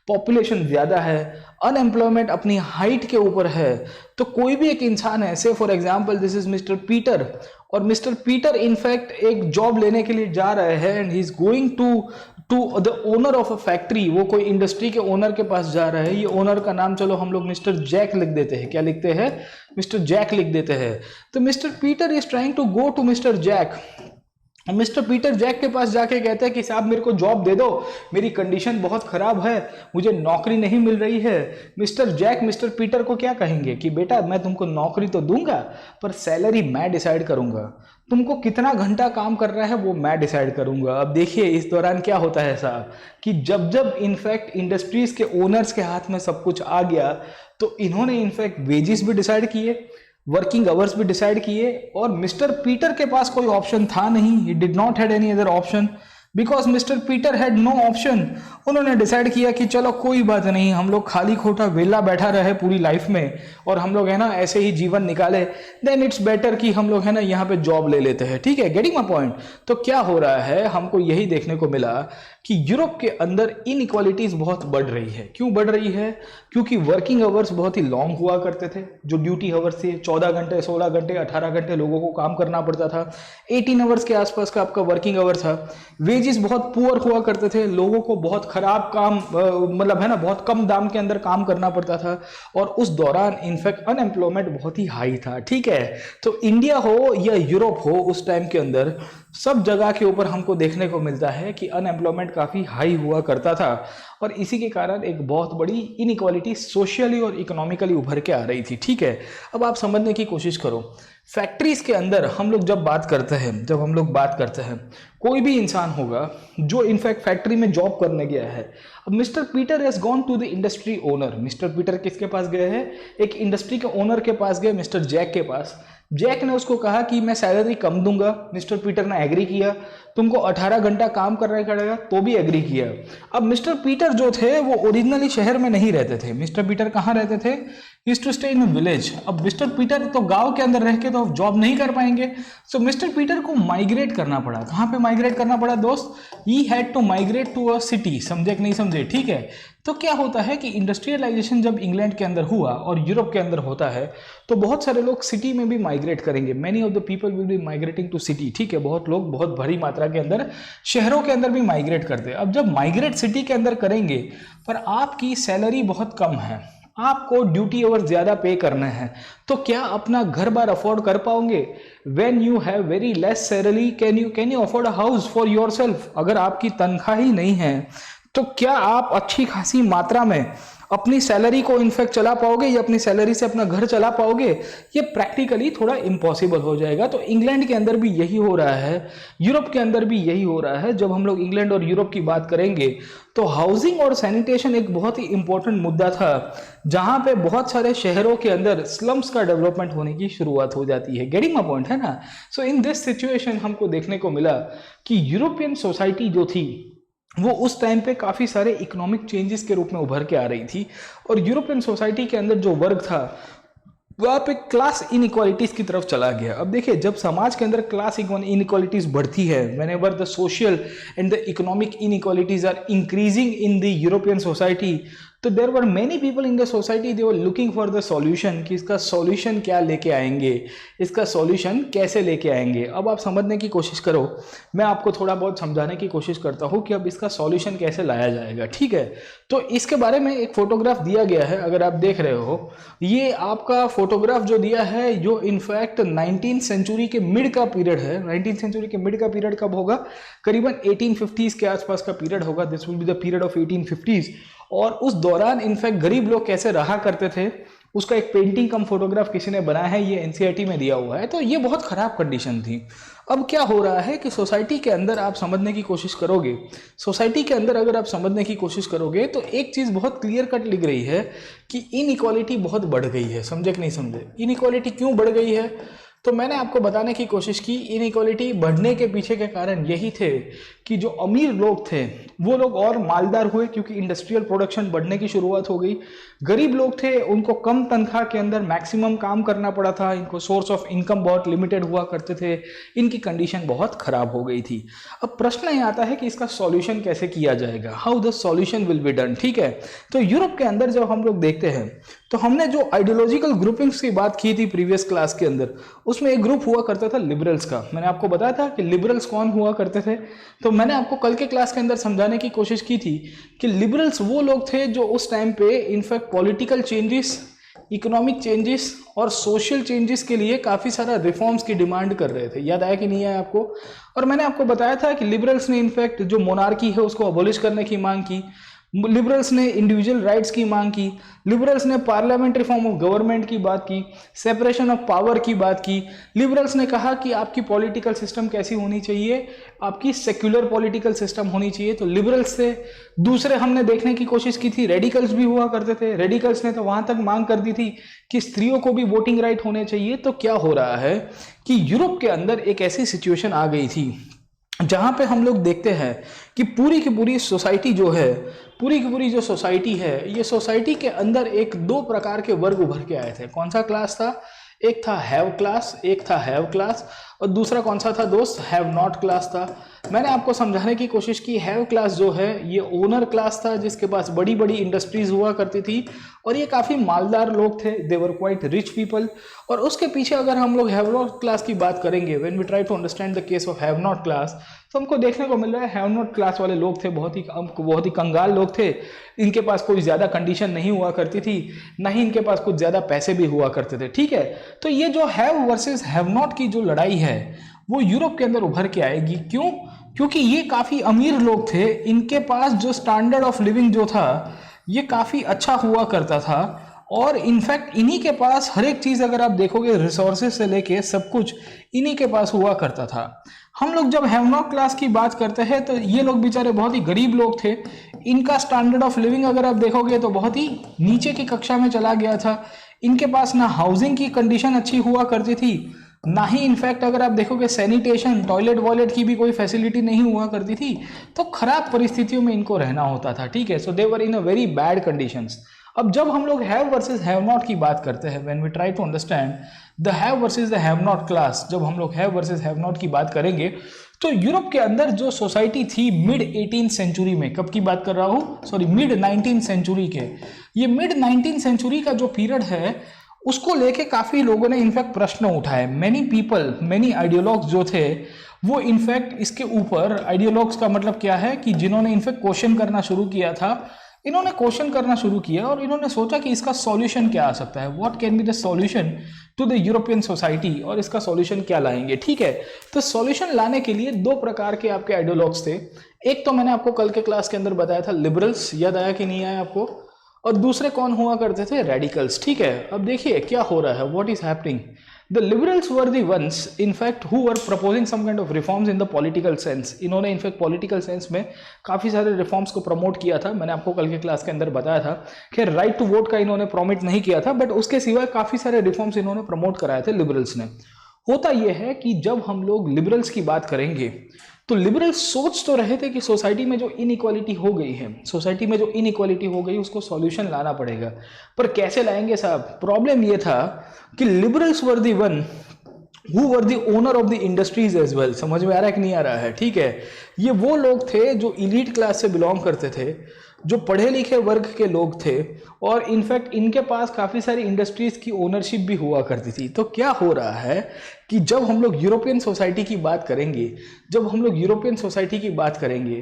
पॉपुलेशन ज़्यादा है, अनएम्प्लॉयमेंट अपनी हाइट के ऊपर है, तो कोई भी एक इंसान है, say for example this is mister Peter, और मिस्टर पीटर इनफैक्ट एक जॉब लेने के लिए जा रहे हैं and he is going to the owner of a factory. वो कोई इंडस्ट्री के ओनर के पास जा रहा है। ये ओनर का नाम चलो हम लोग मिस्टर जैक लिख देते हैं। क्या लिखते हैं? मिस्टर जैक लिख देते हैं। तो mister Peter is trying to go to mister Jack. Mister Peter Jack के पास जाके कहते हैं कि साहब मेरे को जॉब दे दो, मेरी कंडीशन बहुत खराब है, मुझे नौकरी नहीं मिल रही है। मिस्टर जैक मिस्टर पीटर को क्या कहेंगे कि बेटा मैं तुमको नौकरी तो दूंगा पर सैलरी मैं डिसाइड करूंगा, तुमको कितना घंटा काम कर रहा है वो मैं डिसाइड करूंगा। अब देखिए इस दौरान क्या होता है साहब कि जब जब इनफैक्ट इंडस्ट्रीज के ओनर्स के हाथ में सब कुछ आ गया तो इन्होंने इनफैक्ट वेजेस भी डिसाइड किए, वर्किंग आवर्स भी डिसाइड किए, और मिस्टर पीटर के पास कोई ऑप्शन था नहीं। He did not had any other option because mister Peter had no option. उन्होंने डिसाइड किया कि चलो कोई बात नहीं, हम लोग खाली खोटा वेला बैठा रहे पूरी लाइफ में और हम लोग है ना ऐसे ही जीवन निकाले, देन इट्स बेटर कि हम लोग है ना यहाँ पे जॉब ले लेते हैं। ठीक है, गेटिंग माय पॉइंट? तो क्या हो रहा है, हमको यही देखने को मिला कि यूरोप के अंदर इनइक्वालिटीज बहुत बढ़ रही है। क्यों बढ़ रही है? क्योंकि वर्किंग आवर्स बहुत ही लॉन्ग हुआ करते थे। जो ड्यूटी आवर्स थे 14 घंटे 16 घंटे 18 घंटे लोगों को काम करना पड़ता था। 18 आवर्स के आसपास का आपका वर्किंग आवर था। वेजेस बहुत पुअर हुआ करते थे, लोगों को बहुत खराब काम मतलब है ना बहुत कम दाम के अंदर काम करना पड़ता था, और उस दौरान इनफैक्ट अनएम्प्लॉयमेंट बहुत ही हाई था। ठीक है, तो इंडिया हो या यूरोप हो उस टाइम के अंदर सब जगह के ऊपर हमको देखने को मिलता है कि अनएम्प्लॉयमेंट काफ़ी हाई हुआ करता था, और इसी के कारण एक बहुत बड़ी इनइक्वालिटी सोशली और इकोनॉमिकली उभर के आ रही थी। ठीक है, अब आप समझने की कोशिश करो, फैक्ट्रीज के अंदर हम लोग जब बात करते हैं, जब हम लोग बात करते हैं, कोई भी इंसान होगा जो इनफैक्ट फैक्ट्री में जॉब करने गया है। अब mister Peter has gone to the industry owner. Mister Peter किसके पास गए हैं? एक इंडस्ट्री के ओनर के पास गए, मिस्टर जैक के पास। जैक ने उसको कहा कि मैं सैलरी कम दूंगा। मिस्टर पीटर ने एग्री किया। तुमको 18 घंटा काम करना पड़ेगा, तो भी एग्री किया। अब मिस्टर पीटर जो थे वो ओरिजिनली शहर में नहीं रहते थे। मिस्टर पीटर कहाँ रहते थे? Used to stay in village. अब मिस्टर पीटर तो गांव के अंदर रह के तो जॉब नहीं कर पाएंगे, सो मिस्टर पीटर को माइग्रेट करना पड़ा। कहाँ पे माइग्रेट करना पड़ा दोस्त? He had to migrate to a city. समझे कि नहीं समझे? ठीक है, तो क्या होता है कि इंडस्ट्रियलाइजेशन जब इंग्लैंड के अंदर हुआ और यूरोप के अंदर होता है तो बहुत सारे लोग सिटी में भी माइग्रेट करेंगे। Many of the people will be migrating to city. ठीक है, बहुत लोग बहुत भारी मात्रा के अंदर शहरों के अंदर भी माइग्रेट करते हैं। अब जब माइग्रेट सिटी के अंदर करेंगे पर आपकी सैलरी बहुत कम है, आपको ड्यूटी आवर ज्यादा पे करने हैं, तो क्या अपना घर बार अफोर्ड कर पाओगे? When you have very less salary can you afford a house for yourself? अगर आपकी तनख्वाह ही नहीं है तो क्या आप अच्छी खासी मात्रा में अपनी सैलरी को इनफैक्ट चला पाओगे या अपनी सैलरी से अपना घर चला पाओगे? ये प्रैक्टिकली थोड़ा इम्पॉसिबल हो जाएगा। तो इंग्लैंड के अंदर भी यही हो रहा है, यूरोप के अंदर भी यही हो रहा है। जब हम लोग इंग्लैंड और यूरोप की बात करेंगे तो हाउसिंग और सैनिटेशन एक बहुत ही इंपॉर्टेंट मुद्दा था, जहां पे बहुत सारे शहरों के अंदर स्लम्स का डेवलपमेंट होने की शुरुआत हो जाती है। गेटिंग माय पॉइंट है ना? सो इन दिस सिचुएशन हमको देखने को मिला कि यूरोपियन सोसाइटी जो थी वो उस टाइम पे काफ़ी सारे इकोनॉमिक चेंजेस के रूप में उभर के आ रही थी। और यूरोपियन सोसाइटी के अंदर जो वर्ग था वहाँ पे क्लास इनइक्वालिटीज की तरफ चला गया। अब देखिए, जब समाज के अंदर क्लास इनइक्वालिटीज बढ़ती है, whenever the social and the economic inequalities are increasing in the European society, तो there were many people in the society, they were looking for the solution कि इसका सॉल्यूशन क्या लेके आएंगे, इसका सॉल्यूशन कैसे लेके आएंगे। अब आप समझने की कोशिश करो, मैं आपको थोड़ा बहुत समझाने की कोशिश करता हूँ कि अब इसका सॉल्यूशन कैसे लाया जाएगा, ठीक है। तो इसके बारे में एक फोटोग्राफ दिया गया है, अगर आप देख रहे हो, ये आपका फोटोग्राफ जो दिया है, जो इनफैक्ट 19th सेंचुरी के मिड का पीरियड है। 19th सेंचुरी के मिड का पीरियड कब होगा? करीबन 1850s के आसपास का पीरियड होगा। This will be the period of 1850s। और उस दौरान इनफैक्ट गरीब लोग कैसे रहा करते थे, उसका एक पेंटिंग कम फोटोग्राफ किसी ने बनाया है, ये एनसीईआरटी में दिया हुआ है। तो ये बहुत खराब कंडीशन थी। अब क्या हो रहा है कि सोसाइटी के अंदर आप समझने की कोशिश करोगे, सोसाइटी के अंदर अगर आप समझने की कोशिश करोगे तो एक चीज़ बहुत क्लियर कट लिख रही है कि इनइक्वालिटी बहुत बढ़ गई है। समझे कि नहीं समझे? इनइक्वालिटी क्यों बढ़ गई है? तो मैंने आपको बताने की कोशिश की, इनइक्वालिटी बढ़ने के पीछे के कारण यही थे कि जो अमीर लोग थे वो लोग और मालदार हुए, क्योंकि इंडस्ट्रियल प्रोडक्शन बढ़ने की शुरुआत हो गई। गरीब लोग थे, उनको कम तनख्वाह के अंदर मैक्सिमम काम करना पड़ा था, इनको सोर्स ऑफ इनकम बहुत लिमिटेड हुआ करते थे, इनकी कंडीशन बहुत खराब हो गई थी। अब प्रश्न ये आता है कि इसका सॉल्यूशन कैसे किया जाएगा, how the solution will be done, ठीक है। तो यूरोप के अंदर जब हम लोग देखते हैं तो हमने जो आइडियोलॉजिकल ग्रुपिंग्स की बात की थी प्रीवियस क्लास के अंदर, उसमें एक ग्रुप हुआ करता था लिबरल्स का। मैंने आपको बताया था कि लिबरल्स कौन हुआ करते थे। तो मैंने आपको कल के क्लास के अंदर समझाने की कोशिश की थी कि लिबरल्स वो लोग थे जो उस टाइम पे in fact political changes, economic changes और सोशल चेंजेस के लिए काफ़ी सारा रिफॉर्म्स की डिमांड कर रहे थे। याद आया कि नहीं आया आपको? और मैंने आपको बताया था कि लिबरल्स ने इनफैक्ट जो मोनार्की है उसको अबॉलिश करने की मांग की, लिबरल्स ने इंडिविजुअल राइट्स की मांग की, लिबरल्स ने पार्लियामेंट्री फॉर्म ऑफ गवर्नमेंट की बात की, सेपरेशन ऑफ पावर की बात की। लिबरल्स ने कहा कि आपकी पॉलिटिकल सिस्टम कैसी होनी चाहिए, आपकी सेक्युलर पॉलिटिकल सिस्टम होनी चाहिए। तो लिबरल्स से दूसरे हमने देखने की कोशिश की थी, रेडिकल्स भी हुआ करते थे। रेडिकल्स ने तो वहां तक मांग कर दी थी कि स्त्रियों को भी वोटिंग राइट होने चाहिए। तो क्या हो रहा है कि यूरोप के अंदर एक ऐसी सिचुएशन आ गई थी जहां पे हम लोग देखते हैं कि पूरी की पूरी सोसाइटी जो है, पूरी की पूरी जो सोसाइटी है, ये सोसाइटी के अंदर एक दो प्रकार के वर्ग उभर के आए थे। कौन सा क्लास था? एक था हैव क्लास, एक था हैव क्लास, और दूसरा कौन सा था दोस्त? हैव नॉट क्लास था। मैंने आपको समझाने की कोशिश की, हैव क्लास जो है ये ओनर क्लास था, जिसके पास बड़ी बड़ी इंडस्ट्रीज हुआ करती थी और ये काफ़ी मालदार लोग थे, दे वर क्वाइट रिच पीपल। और उसके पीछे अगर हम लोग हैव नॉट क्लास की बात करेंगे, when we try to understand the case of have not class, तो हमको देखने को मिल रहा है हैव नॉट क्लास वाले लोग थे बहुत ही कंगाल लोग थे। इनके पास कोई ज़्यादा कंडीशन नहीं हुआ करती थी, ना ही इनके पास कुछ ज़्यादा पैसे भी हुआ करते थे, ठीक है। तो ये जो हैव वर्सेस हैव नॉट की जो लड़ाई है वो यूरोप के अंदर उभर के आएगी। क्यों? क्योंकि ये काफ़ी अमीर लोग थे, इनके पास जो स्टैंडर्ड ऑफ लिविंग जो था ये काफ़ी अच्छा हुआ करता था, और इनफैक्ट इन्हीं के पास हर एक चीज़, अगर आप देखोगे रिसोर्सेज से लेके सब कुछ इन्हीं के पास हुआ करता था। हम लोग जब हैव नॉट क्लास की बात करते हैं तो ये लोग बेचारे बहुत ही गरीब लोग थे, इनका स्टैंडर्ड ऑफ लिविंग अगर आप देखोगे तो बहुत ही नीचे की कक्षा में चला गया था। इनके पास ना हाउसिंग की कंडीशन अच्छी हुआ करती थी, ना ही इनफैक्ट अगर आप देखोगे सैनिटेशन, टॉयलेट वॉयलेट की भी कोई फैसिलिटी नहीं हुआ करती थी। तो खराब परिस्थितियों में इनको रहना होता था, ठीक है। सो दे वर इन अ वेरी बैड कंडीशंस। अब जब हम लोग हैव वर्सेस हैव नॉट की बात करते हैं, when we try to understand the have versus the have not class, जब हम लोग हैव वर्सेस हैव नॉट की बात करेंगे तो यूरोप के अंदर जो सोसाइटी थी मिड 18th सेंचुरी में, कब की बात कर रहा हूँ, सॉरी मिड 19th सेंचुरी के, ये मिड 19th सेंचुरी का जो पीरियड है उसको लेके काफी लोगों ने इनफैक्ट प्रश्न उठाए। मेनी पीपल, मेनी आइडियोलॉग्स जो थे वो इनफैक्ट इसके ऊपर, आइडियोलॉग्स का मतलब क्या है कि जिन्होंने इनफैक्ट क्वेश्चन करना शुरू किया था, इन्होंने क्वेश्चन करना शुरू किया और इन्होंने सोचा कि इसका सॉल्यूशन क्या आ सकता है, what can be the solution to the European society, और इसका सॉल्यूशन क्या लाएंगे, ठीक है। तो सॉल्यूशन लाने के लिए दो प्रकार के आपके आइडियोलॉग्स थे। एक तो मैंने आपको कल के क्लास के अंदर बताया था लिबरल्स, याद आया कि नहीं आया आपको, और दूसरे कौन हुआ करते थे? रेडिकल्स, ठीक है। अब देखिए क्या हो रहा है, what is happening. The liberals were the ones in fact who were proposing some kind of reforms in the political sense. इन्होंने इनफैक्ट पॉलिटिकल सेंस में काफ़ी सारे रिफॉर्म्स को प्रमोट किया था। मैंने आपको कल के क्लास के अंदर बताया था कि राइट टू वोट का इन्होंने प्रमोट नहीं किया था, बट उसके सिवाय काफ़ी सारे रिफॉर्म्स इन्होंने प्रमोट कराए थे लिबरल्स ने। होता यह है कि जब हम लोग लिबरल्स की बात करेंगे तो लिबरल सोच तो रहे थे कि सोसाइटी में जो इनइक्वालिटी हो गई है, सोसाइटी में जो इनइक्वालिटी हो गई उसको सॉल्यूशन लाना पड़ेगा। पर कैसे लाएंगे साहब? प्रॉब्लम ये था कि liberals were the one who were the owner of the industries as well। समझ में आ रहा है कि नहीं आ रहा है? ठीक है, ये वो लोग थे जो इलीट क्लास से बिलोंग करते थे, जो पढ़े लिखे वर्ग के लोग थे, और इनफैक्ट इनके पास काफ़ी सारी इंडस्ट्रीज़ की ओनरशिप भी हुआ करती थी। तो क्या हो रहा है कि जब हम लोग यूरोपियन सोसाइटी की बात करेंगे,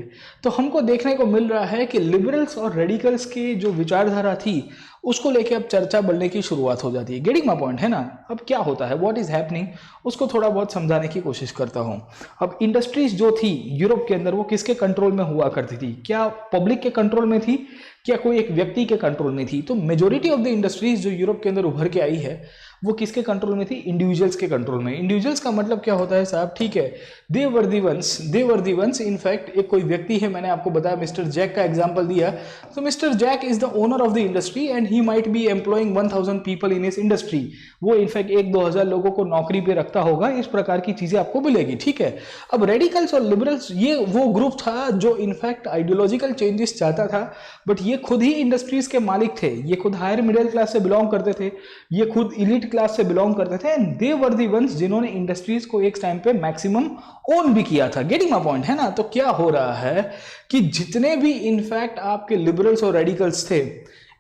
तो हमको देखने को मिल रहा है कि लिबरल्स और रेडिकल्स की जो विचारधारा थी उसको लेके अब चर्चा बढ़ने की शुरुआत हो जाती है। गेटिंग माय पॉइंट है ना? अब क्या होता है, व्हाट इज हैपनिंग, उसको थोड़ा बहुत समझाने की कोशिश करता हूँ। अब इंडस्ट्रीज जो थी यूरोप के अंदर वो किसके कंट्रोल में हुआ करती थी? क्या पब्लिक के कंट्रोल में थी, क्या कोई एक व्यक्ति के कंट्रोल में थी? तो मेजोरिटी ऑफ द इंडस्ट्रीज जो यूरोप के अंदर उभर के आई है वो किसके कंट्रोल में थी? इंडिविजुअल्स के कंट्रोल में। इंडिविजुअल्स का मतलब क्या होता है साहब? ठीक है, दे वर दी वंस। इनफैक्ट एक कोई व्यक्ति है, मैंने आपको बताया मिस्टर जैक का एग्जांपल दिया, तो mister Jack is the owner of the industry and he might be employing 1000 people in his industry. वो इनफैक्ट 1-2 हज़ार लोगों को नौकरी पे रखता होगा। इस प्रकार की चीजें आपको मिलेगी। ठीक है, अब रेडिकल्स और लिबरल्स ये वो ग्रुप था जो इनफैक्ट आइडियोलॉजिकल चेंजेस चाहता था, बट ये खुद ही इंडस्ट्रीज के मालिक थे, ये खुद हायर मिडिल क्लास से बिलोंग करते थे, ये खुद इलीट क्लास से बिलोंग करते थे, and they were the ones जिन्होंने इंडस्ट्रीज को एक टाइम पे मैक्सिमम ओन भी किया था। गेटिंग माय पॉइंट है ना? तो क्या हो रहा है कि जितने भी इनफैक्ट आपके लिबरल्स और रेडिकल्स थे,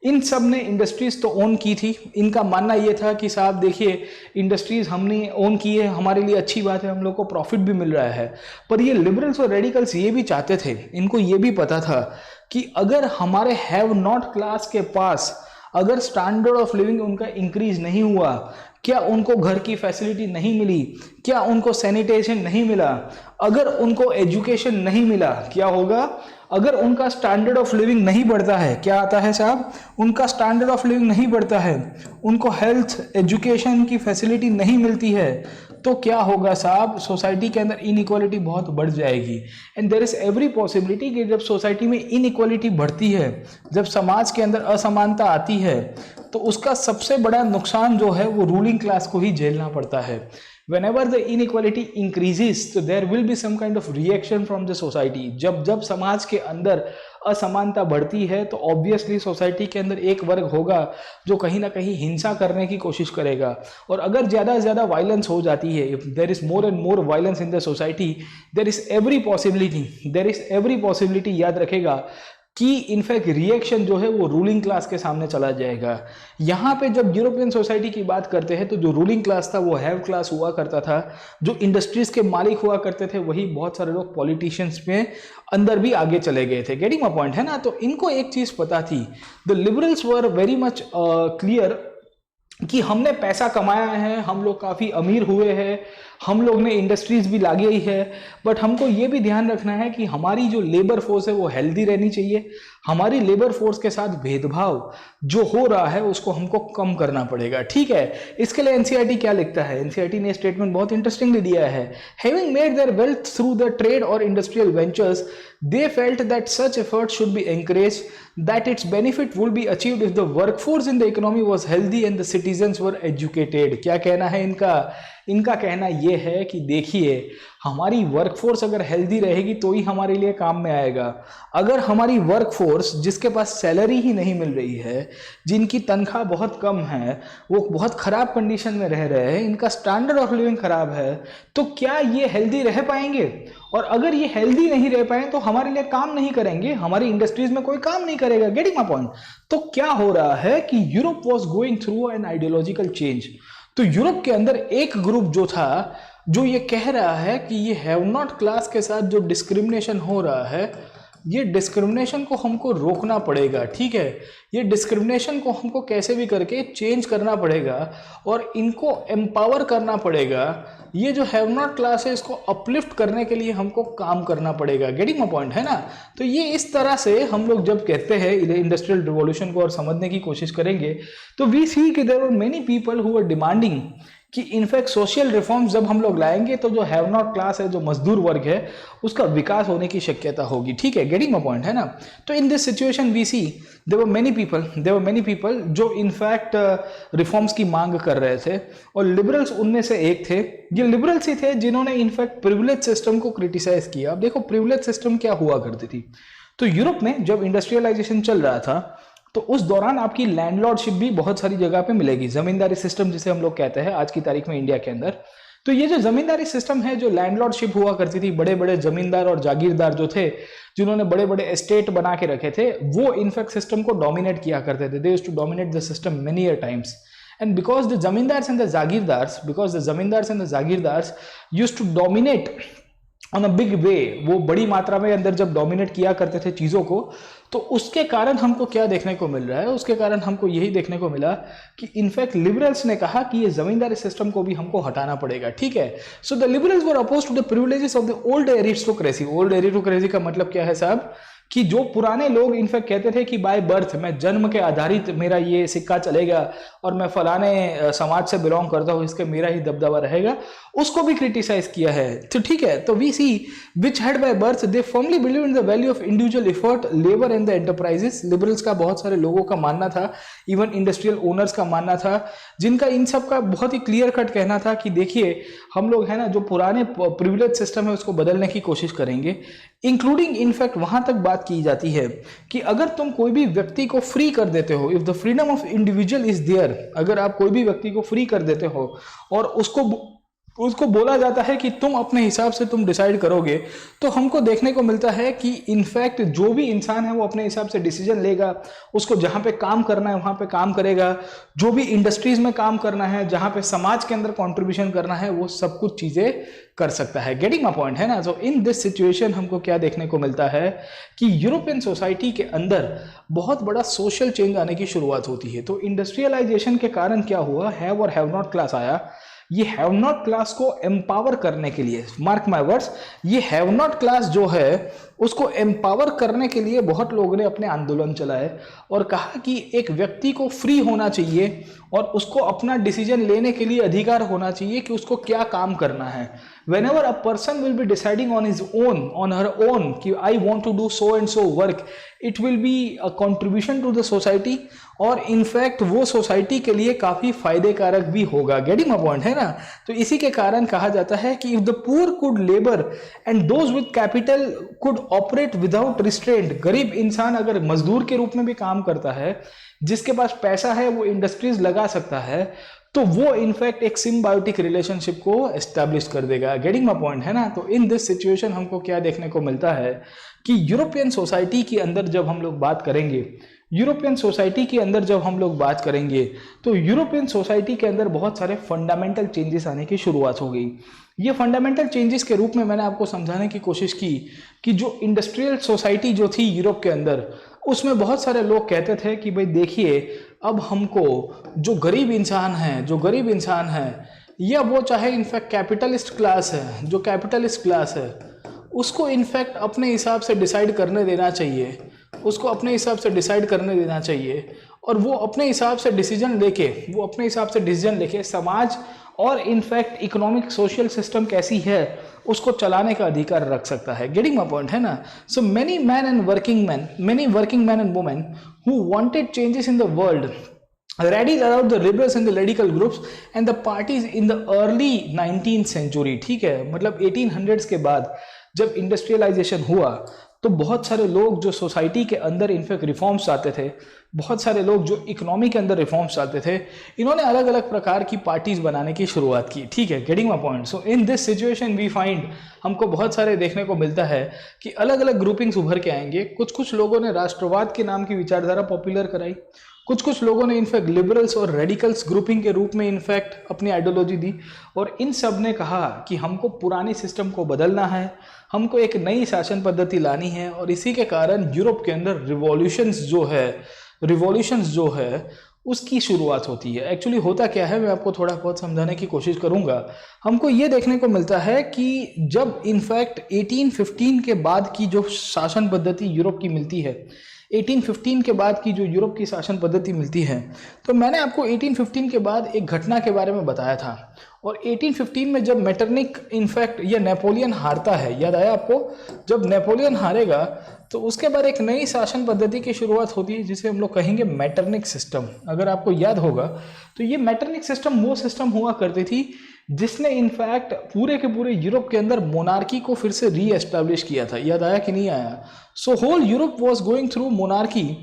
इन सब ने इंडस्ट्रीज तो ओन की थी। इनका मानना यह था कि साहब देखिए, इंडस्ट्रीज हमने ओन की है, हमारे लिए अच्छी बात है, हम लोग को प्रॉफिट भी मिल रहा है। पर ये लिबरल्स और रेडिकल्स ये भी चाहते थे, इनको ये भी पता था कि अगर हमारे हैव नॉट क्लास के पास अगर स्टैंडर्ड ऑफ लिविंग उनका इंक्रीज नहीं हुआ, क्या उनको घर की फैसिलिटी नहीं मिली, क्या उनको सैनिटेशन नहीं मिला, अगर उनको एजुकेशन नहीं मिला, क्या होगा? अगर उनका स्टैंडर्ड ऑफ लिविंग नहीं बढ़ता है, क्या आता है साहब? उनका स्टैंडर्ड ऑफ लिविंग नहीं बढ़ता है, उनको हेल्थ एजुकेशन की फैसिलिटी नहीं मिलती है, तो क्या होगा साहब? सोसाइटी के अंदर इनइक्वालिटी बहुत बढ़ जाएगी। And there is every possibility कि जब सोसाइटी में इनइक्वालिटी बढ़ती है, जब समाज के अंदर असमानता आती है, तो उसका सबसे बड़ा नुकसान जो है वो रूलिंग क्लास को ही झेलना पड़ता है। Whenever the inequality increases, so there will be some kind of reaction from the society। जब समाज के अंदर असमानता बढ़ती है तो ऑब्वियसली सोसाइटी के अंदर एक वर्ग होगा जो कहीं ना कहीं हिंसा करने की कोशिश करेगा। और अगर ज़्यादा से ज़्यादा वायलेंस हो जाती है, if there is more and more violence in the society, there is every possibility, याद रखेगा कि इनफैक्ट रिएक्शन जो है वो रूलिंग क्लास के सामने चला जाएगा। यहाँ पे जब यूरोपियन सोसाइटी की बात करते हैं तो जो रूलिंग क्लास था वो हैव क्लास हुआ करता था, जो इंडस्ट्रीज के मालिक हुआ करते थे वही बहुत सारे लोग पॉलिटिशियंस में अंदर भी आगे चले गए थे। गेटिंग माय पॉइंट है ना? तो इनको एक चीज पता थी, the liberals were very much clear कि हमने पैसा कमाया है, हम लोग काफ़ी अमीर हुए हैं, हम लोग ने इंडस्ट्रीज भी लगाई है, बट हमको ये भी ध्यान रखना है कि हमारी जो लेबर फोर्स है वो हेल्दी रहनी चाहिए। हमारी लेबर फोर्स के साथ भेदभाव जो हो रहा है उसको हमको कम करना पड़ेगा। ठीक है, इसके लिए एनसीईआरटी क्या लिखता है? एनसीईआरटी ने स्टेटमेंट बहुत इंटरेस्टिंगली दिया है। Having made their wealth through the trade और industrial ventures, they felt that such efforts should be encouraged, that its benefit would be achieved if the workforce in the economy was healthy and the citizens were educated। क्या कहना है इनका? इनका कहना ये है कि देखिए, हमारी वर्कफोर्स अगर हेल्दी रहेगी तो ही हमारे लिए काम में आएगा। अगर हमारी वर्कफोर्स जिसके पास सैलरी ही नहीं मिल रही है, जिनकी तनख्वाह बहुत कम है, वो बहुत ख़राब कंडीशन में रह रहे हैं, इनका स्टैंडर्ड ऑफ लिविंग ख़राब है, तो क्या ये हेल्दी रह पाएंगे? और अगर ये हेल्दी नहीं रह पाए तो हमारे लिए काम नहीं करेंगे, हमारी इंडस्ट्रीज में कोई काम नहीं करेगा। Getting my point? तो क्या हो रहा है कि Europe was going through an ideological change. तो यूरोप के अंदर एक ग्रुप जो था जो ये कह रहा है कि ये हैव नॉट क्लास के साथ जो डिस्क्रिमिनेशन हो रहा है, ये डिस्क्रिमिनेशन को हमको रोकना पड़ेगा। ठीक है, ये डिस्क्रिमिनेशन को हमको कैसे भी करके चेंज करना पड़ेगा और इनको एम्पावर करना पड़ेगा। ये जो हैव नॉट क्लास है इसको अपलिफ्ट करने के लिए हमको काम करना पड़ेगा। गेटिंग माय पॉइंट है ना? तो ये इस तरह से हम लोग जब कहते हैं इंडस्ट्रियल रिवॉल्यूशन को और समझने की कोशिश करेंगे तो वी सी कि there were many people who were demanding कि इनफैक्ट सोशल रिफॉर्म्स जब हम लोग लाएंगे तो जो हैव नॉट क्लास है, जो मजदूर वर्ग है, उसका विकास होने की शक्यता होगी। ठीक है, गेटिंग माय पॉइंट है ना। तो in this situation we see there were many people जो इनफैक्ट रिफॉर्म्स की मांग कर रहे थे, और लिबरल्स उनमें से एक थे। ये लिबरल्स ही थे जिन्होंने इनफैक्ट प्रिविलेज सिस्टम को क्रिटिसाइज किया। अब देखो प्रिविलेज सिस्टम क्या हुआ करती थी। तो यूरोप में जब इंडस्ट्रियलाइजेशन चल रहा था तो उस दौरान आपकी लैंडलॉर्डशिप भी बहुत सारी जगह पे मिलेगी, जमींदारी सिस्टम जिसे हम लोग कहते हैं आज की तारीख में इंडिया के अंदर। तो ये जो जमींदारी सिस्टम है, जो लैंडलॉर्डशिप हुआ करती थी, बड़े बड़े जमींदार और जागीरदार जो थे, जिन्होंने बड़े बड़े एस्टेट बना के रखे थे, वो इनफैक्ट सिस्टम को डोमिनेट किया करते थे। They used to dominate the system many a times. And because the zamindars and the jagirdars used to dominate on a big way, वो बड़ी मात्रा में अंदर जब डोमिनेट किया करते थे चीज़ों को, तो उसके कारण हमको क्या देखने को मिल रहा है? उसके कारण हमको यही देखने को मिला कि इनफैक्ट लिबरल्स ने कहा कि ये जमींदारी सिस्टम को भी हमको हटाना पड़ेगा। ठीक है, so the liberals were opposed to the privileges of the old aristocracy. Old aristocracy का मतलब क्या है साहब? कि जो पुराने लोग इनफैक्ट कहते थे कि बाय बर्थ, मैं जन्म के आधारित मेरा ये सिक्का चलेगा और मैं फलाने समाज से बिलोंग करता हूँ, इसके मेरा ही दबदबा रहेगा, उसको भी क्रिटिसाइज किया है। तो ठीक है, तो we see which had by birth they firmly believe in the value of individual effort, labour and the enterprises. Liberals का बहुत सारे लोगों का मानना था, इवन इंडस्ट्रियल ओनर्स का मानना था, जिनका इन सब का बहुत ही क्लियर कट कहना था कि देखिए हम लोग है ना, जो पुराने प्रिविलेज सिस्टम है उसको बदलने की कोशिश करेंगे। इंक्लूडिंग इनफैक्ट वहां तक बात की जाती है कि अगर तुम कोई भी व्यक्ति को फ्री कर देते हो, if the freedom of individual is there, अगर आप कोई भी व्यक्ति को फ्री कर देते हो और उसको बोला जाता है कि तुम अपने हिसाब से तुम डिसाइड करोगे, तो हमको देखने को मिलता है कि इनफैक्ट जो भी इंसान है वो अपने हिसाब से डिसीजन लेगा। उसको जहाँ पे काम करना है वहाँ पे काम करेगा, जो भी इंडस्ट्रीज में काम करना है, जहाँ पे समाज के अंदर कंट्रीब्यूशन करना है, वो सब कुछ चीज़ें कर सकता है। गेटिंग माय पॉइंट है ना। सो इन दिस सिचुएशन हमको क्या देखने को मिलता है कि यूरोपियन सोसाइटी के अंदर बहुत बड़ा सोशल चेंज आने की शुरुआत होती है। तो इंडस्ट्रियलाइजेशन के कारण क्या हुआ, हैव और हैव नॉट क्लास आया। ये हैव नॉट क्लास को एम्पावर करने के लिए, मार्क माय वर्ड्स, ये हैव नॉट क्लास जो है उसको एम्पावर करने के लिए बहुत लोगों ने अपने आंदोलन चलाए और कहा कि एक व्यक्ति को फ्री होना चाहिए और उसको अपना डिसीजन लेने के लिए अधिकार होना चाहिए कि उसको क्या काम करना है। whenever a person will be deciding on his own, on her own, कि I want to do so and so work, it will be a contribution to the society और इनफैक्ट वो सोसाइटी के लिए काफी फायदे कारक भी होगा। गेटिंग माय पॉइंट है ना। तो इसी के कारण कहा जाता है कि if the poor could labour and those with capital could operate without restraint, गरीब इंसान अगर मजदूर के रूप में भी काम करता है, जिसके पास पैसा है वो इंडस्ट्रीज लगा सकता है, तो वो इनफैक्ट एक सिम्बायोटिक रिलेशनशिप को एस्टैब्लिश कर देगा। गेटिंग माय पॉइंट है ना। तो इन दिस सिचुएशन हमको क्या देखने को मिलता है कि यूरोपियन सोसाइटी के अंदर जब हम लोग बात करेंगे, यूरोपियन सोसाइटी के अंदर जब हम लोग बात करेंगे तो यूरोपियन सोसाइटी के अंदर बहुत सारे फंडामेंटल चेंजेस आने की शुरुआत हो गई। ये फंडामेंटल चेंजेस के रूप में मैंने आपको समझाने की कोशिश की कि जो इंडस्ट्रियल सोसाइटी जो थी यूरोप के अंदर, उसमें बहुत सारे लोग कहते थे कि भाई देखिए, अब हमको जो गरीब इंसान है या वो चाहे इनफैक्ट कैपिटलिस्ट क्लास है, जो कैपिटलिस्ट क्लास है, उसको इनफैक्ट अपने हिसाब से डिसाइड करने देना चाहिए, उसको अपने हिसाब से डिसाइड करने देना चाहिए और वो अपने हिसाब से डिसीजन लेके समाज और इनफैक्ट इकोनॉमिक सोशल सिस्टम कैसी है उसको चलाने का अधिकार रख सकता है। गेटिंग माय पॉइंट है ना। सो many working men and women who wanted changes in the world rallied around the liberals and the radical groups and the parties in the early 19th century। ठीक है, मतलब 1800s के बाद जब industrialisation हुआ तो बहुत सारे लोग जो सोसाइटी के अंदर इनफैक्ट रिफॉर्म्स चाहते थे, बहुत सारे लोग जो इकोनॉमी के अंदर रिफॉर्म्स चाहते थे, इन्होंने अलग अलग प्रकार की पार्टीज बनाने की शुरुआत की। ठीक है, getting my point. So in this situation we find, हमको बहुत सारे देखने को मिलता है कि अलग अलग ग्रुपिंग्स उभर के आएंगे। कुछ लोगों ने राष्ट्रवाद के नाम की विचारधारा पॉपुलर कराई, कुछ लोगों ने इनफैक्ट लिबरल्स और रेडिकल्स ग्रुपिंग के रूप में इनफैक्ट अपनी आइडियोलॉजी दी और इन सब ने कहा कि हमको पुरानी सिस्टम को बदलना है, हमको एक नई शासन पद्धति लानी है और इसी के कारण यूरोप के अंदर रिवॉल्यूशंस जो है उसकी शुरुआत होती है। एक्चुअली होता क्या है, मैं आपको थोड़ा बहुत समझाने की कोशिश करूंगा। हमको ये देखने को मिलता है कि जब इनफैक्ट 1815 के बाद की जो शासन पद्धति यूरोप की मिलती है, 1815 के बाद की जो यूरोप की शासन पद्धति मिलती है, तो मैंने आपको 1815 के बाद एक घटना के बारे में बताया था। और 1815 में जब मेटरनिक इनफैक्ट ये नेपोलियन हारता है, याद आया आपको? जब नेपोलियन हारेगा तो उसके बाद एक नई शासन पद्धति की शुरुआत होती है जिसे हम लोग कहेंगे मेटरनिक सिस्टम। अगर आपको याद होगा तो ये मेटरनिक सिस्टम वो सिस्टम हुआ करती थी जिसने इनफैक्ट पूरे के पूरे यूरोप के अंदर मोनार्की को फिर से री एस्टैब्लिश किया था। याद आया कि नहीं आया? So whole Europe was going through monarchy,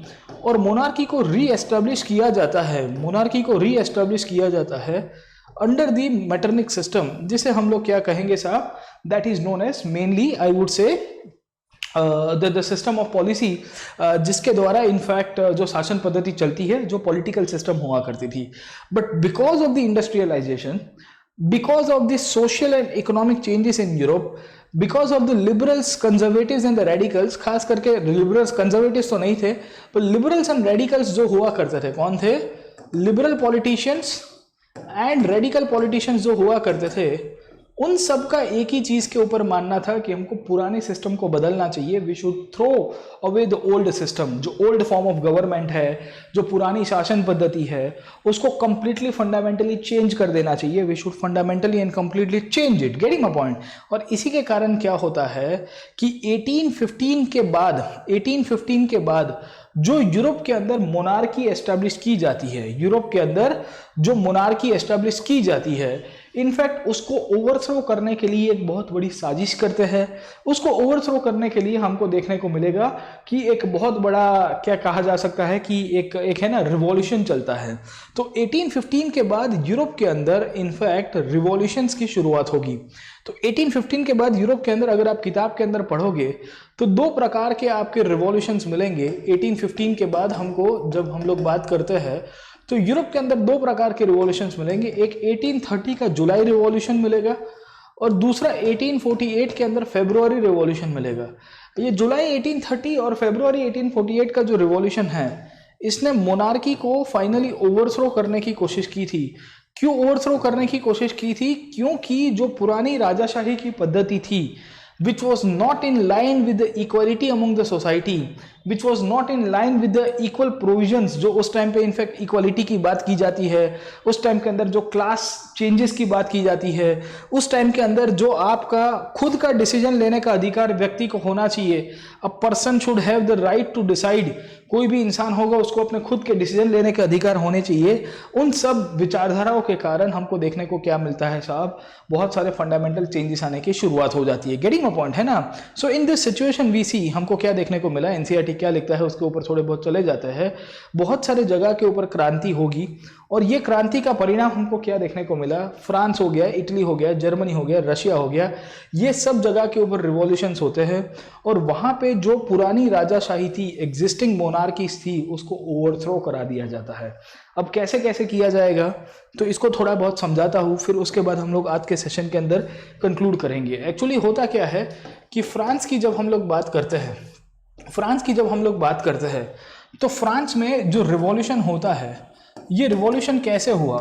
और मोनार्की को री एस्टैब्लिश किया जाता है, मोनार्की को री एस्टैब्लिश किया जाता है अंडर दी मेटरनिक सिस्टम, जिसे हम लोग क्या कहेंगे साहब? That is known as mainly I would say the system of policy, जिसके द्वारा इनफैक्ट जो शासन पद्धति चलती है, जो पॉलिटिकल सिस्टम हुआ करती थी। But because of the industrialisation, because of the social and economic changes in Europe, because of the liberals, conservatives and the radicals, खास करके लिबरल्स, कंजर्वेटिव्स तो नहीं थे, पर लिबरल्स एंड रेडिकल्स जो हुआ करते थे, कौन थे? Liberal politicians and radical politicians जो हुआ करते थे, उन सब का एक ही चीज के ऊपर मानना था कि हमको पुराने सिस्टम को बदलना चाहिए। We should throw away the old system, जो ओल्ड फॉर्म ऑफ गवर्नमेंट है, जो पुरानी शासन पद्धति है, उसको कंप्लीटली फंडामेंटली चेंज कर देना चाहिए। We should fundamentally and completely change it, getting my point. और इसी के कारण क्या होता है कि 1815 के बाद जो यूरोप के अंदर मोनार्की एस्टैब्लिश की जाती है, यूरोप के अंदर जो मोनार्की एस्टैब्लिश की जाती है, इनफैक्ट उसको ओवरथ्रो करने के लिए एक बहुत बड़ी साजिश करते हैं। उसको ओवरथ्रो करने के लिए हमको देखने को मिलेगा कि एक बहुत बड़ा, क्या कहा जा सकता है कि एक है ना, रिवॉल्यूशन चलता है। तो 1815 के बाद यूरोप के अंदर इनफैक्ट रिवॉल्यूशंस की शुरुआत होगी। तो 1815 के बाद यूरोप के अंदर अगर आप किताब के अंदर पढ़ोगे तो दो प्रकार के आपके रिवॉल्यूशंस मिलेंगे 1815 के बाद हमको। जब हम लोग बात करते हैं तो यूरोप के अंदर दो प्रकार के रिवॉल्यूशंस मिलेंगे। एक 1830 का जुलाई रिवॉल्यूशन मिलेगा और दूसरा 1848 के अंदर फेब्रुअरी रिवॉल्यूशन मिलेगा। ये जुलाई 1830 और फेब्रुअरी 1848 का जो रिवॉल्यूशन है, इसने मोनार्की को फाइनली ओवरथ्रो करने की कोशिश की थी। क्यों ओवरथ्रो करने की कोशिश की थी? क्योंकि जो पुरानी राजाशाही की पद्धति थी, which was not in line with the equality among the society, which was not in line with the equal provisions, जो उस टाइम पे इनफैक्ट इक्वालिटी की बात की जाती है, उस टाइम के अंदर जो क्लास चेंजेस की बात की जाती है, उस टाइम के अंदर जो आपका खुद का डिसीजन लेने का अधिकार व्यक्ति को होना चाहिए। A person should have the right to decide, कोई भी इंसान होगा उसको अपने खुद के डिसीजन लेने के अधिकार होने चाहिए। उन सब विचारधाराओं के कारण हमको देखने को क्या मिलता है साहब? बहुत सारे फंडामेंटल चेंजेस आने की शुरुआत हो जाती है। गेटिंग माय पॉइंट, है ना? सो इन दिस सिचुएशन वी सी, हमको क्या देखने को मिला? एनसीईआरटी क्या लिखता है उसके ऊपर थोड़े बहुत चले जाते हैं। बहुत सारे जगह के ऊपर क्रांति होगी और ये क्रांति का परिणाम हमको क्या देखने को मिला? फ्रांस हो गया, इटली हो गया, जर्मनी हो गया, रशिया हो गया, ये सब जगह के ऊपर रिवॉल्यूशंस होते हैं और वहां पे जो पुरानी राजाशाही थी, एग्जिस्टिंग मोनार्कीज थी, उसको ओवरथ्रो करा दिया जाता है। अब कैसे कैसे किया जाएगा तो इसको थोड़ा बहुत समझाता हूँ, फिर उसके बाद हम लोग आज के सेशन के अंदर कंक्लूड करेंगे। एक्चुअली होता क्या है कि फ्रांस की जब हम लोग बात करते हैं, तो फ्रांस में जो रिवॉल्यूशन होता है, ये रिवॉल्यूशन कैसे हुआ?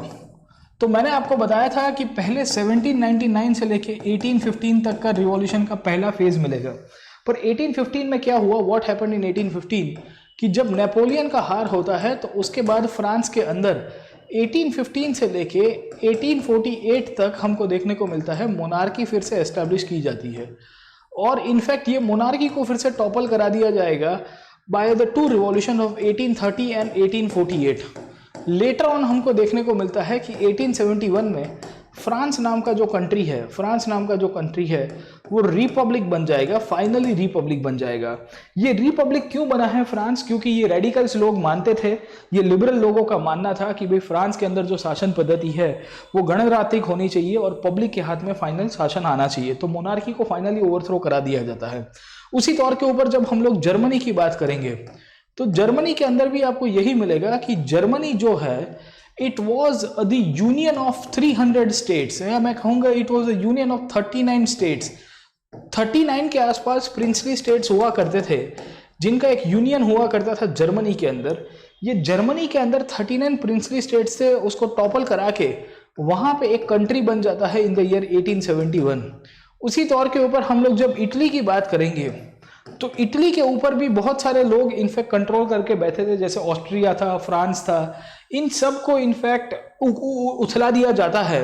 तो मैंने आपको बताया था कि पहले 1799 से लेके 1815 तक का रिवॉल्यूशन का पहला फेज मिलेगा। पर 1815 में क्या हुआ? व्हाट हैपेंड इन 1815 कि जब नेपोलियन का हार होता है तो उसके बाद फ्रांस के अंदर 1815 से लेके 1848 तक हमको देखने को मिलता है मोनार्की फिर से एस्टैब्लिश की जाती है। और इनफैक्ट ये मोनार्की को फिर से टॉपल करा दिया जाएगा by the two revolution of 1830 and 1848। Later on हमको देखने को मिलता है कि 1871 में फ्रांस नाम का जो कंट्री है वो रिपब्लिक बन जाएगा, फाइनली रिपब्लिक बन जाएगा। ये रिपब्लिक क्यों बना है फ्रांस? क्योंकि ये रेडिकल्स लोग मानते थे, ये लिबरल लोगों का मानना था कि भाई फ्रांस के अंदर जो शासन पद्धति है वो गणराज्यिक होनी चाहिए और पब्लिक के हाथ में फाइनल शासन आना चाहिए। तो मोनार्की को फाइनली ओवरथ्रो करा दिया जाता है। उसी तौर के ऊपर जब हम लोग जर्मनी की बात करेंगे तो जर्मनी के अंदर भी आपको यही मिलेगा कि जर्मनी जो है, it was the union of 300 states, या मैं कहूंगा it was the union of 39 states. 39 के आसपास प्रिंसली स्टेट्स हुआ करते थे जिनका एक यूनियन हुआ करता था जर्मनी के अंदर। ये जर्मनी के अंदर 39 प्रिंसली स्टेट से उसको टॉपल करा के वहां पे एक कंट्री बन जाता है इन द ईयर 1871। उसी तौर के ऊपर हम लोग जब इटली की बात करेंगे तो इटली के ऊपर भी बहुत सारे लोग इनफैक्ट कंट्रोल करके बैठे थे, जैसे ऑस्ट्रिया था, फ्रांस था, इन सब को इनफैक्ट उछला दिया जाता है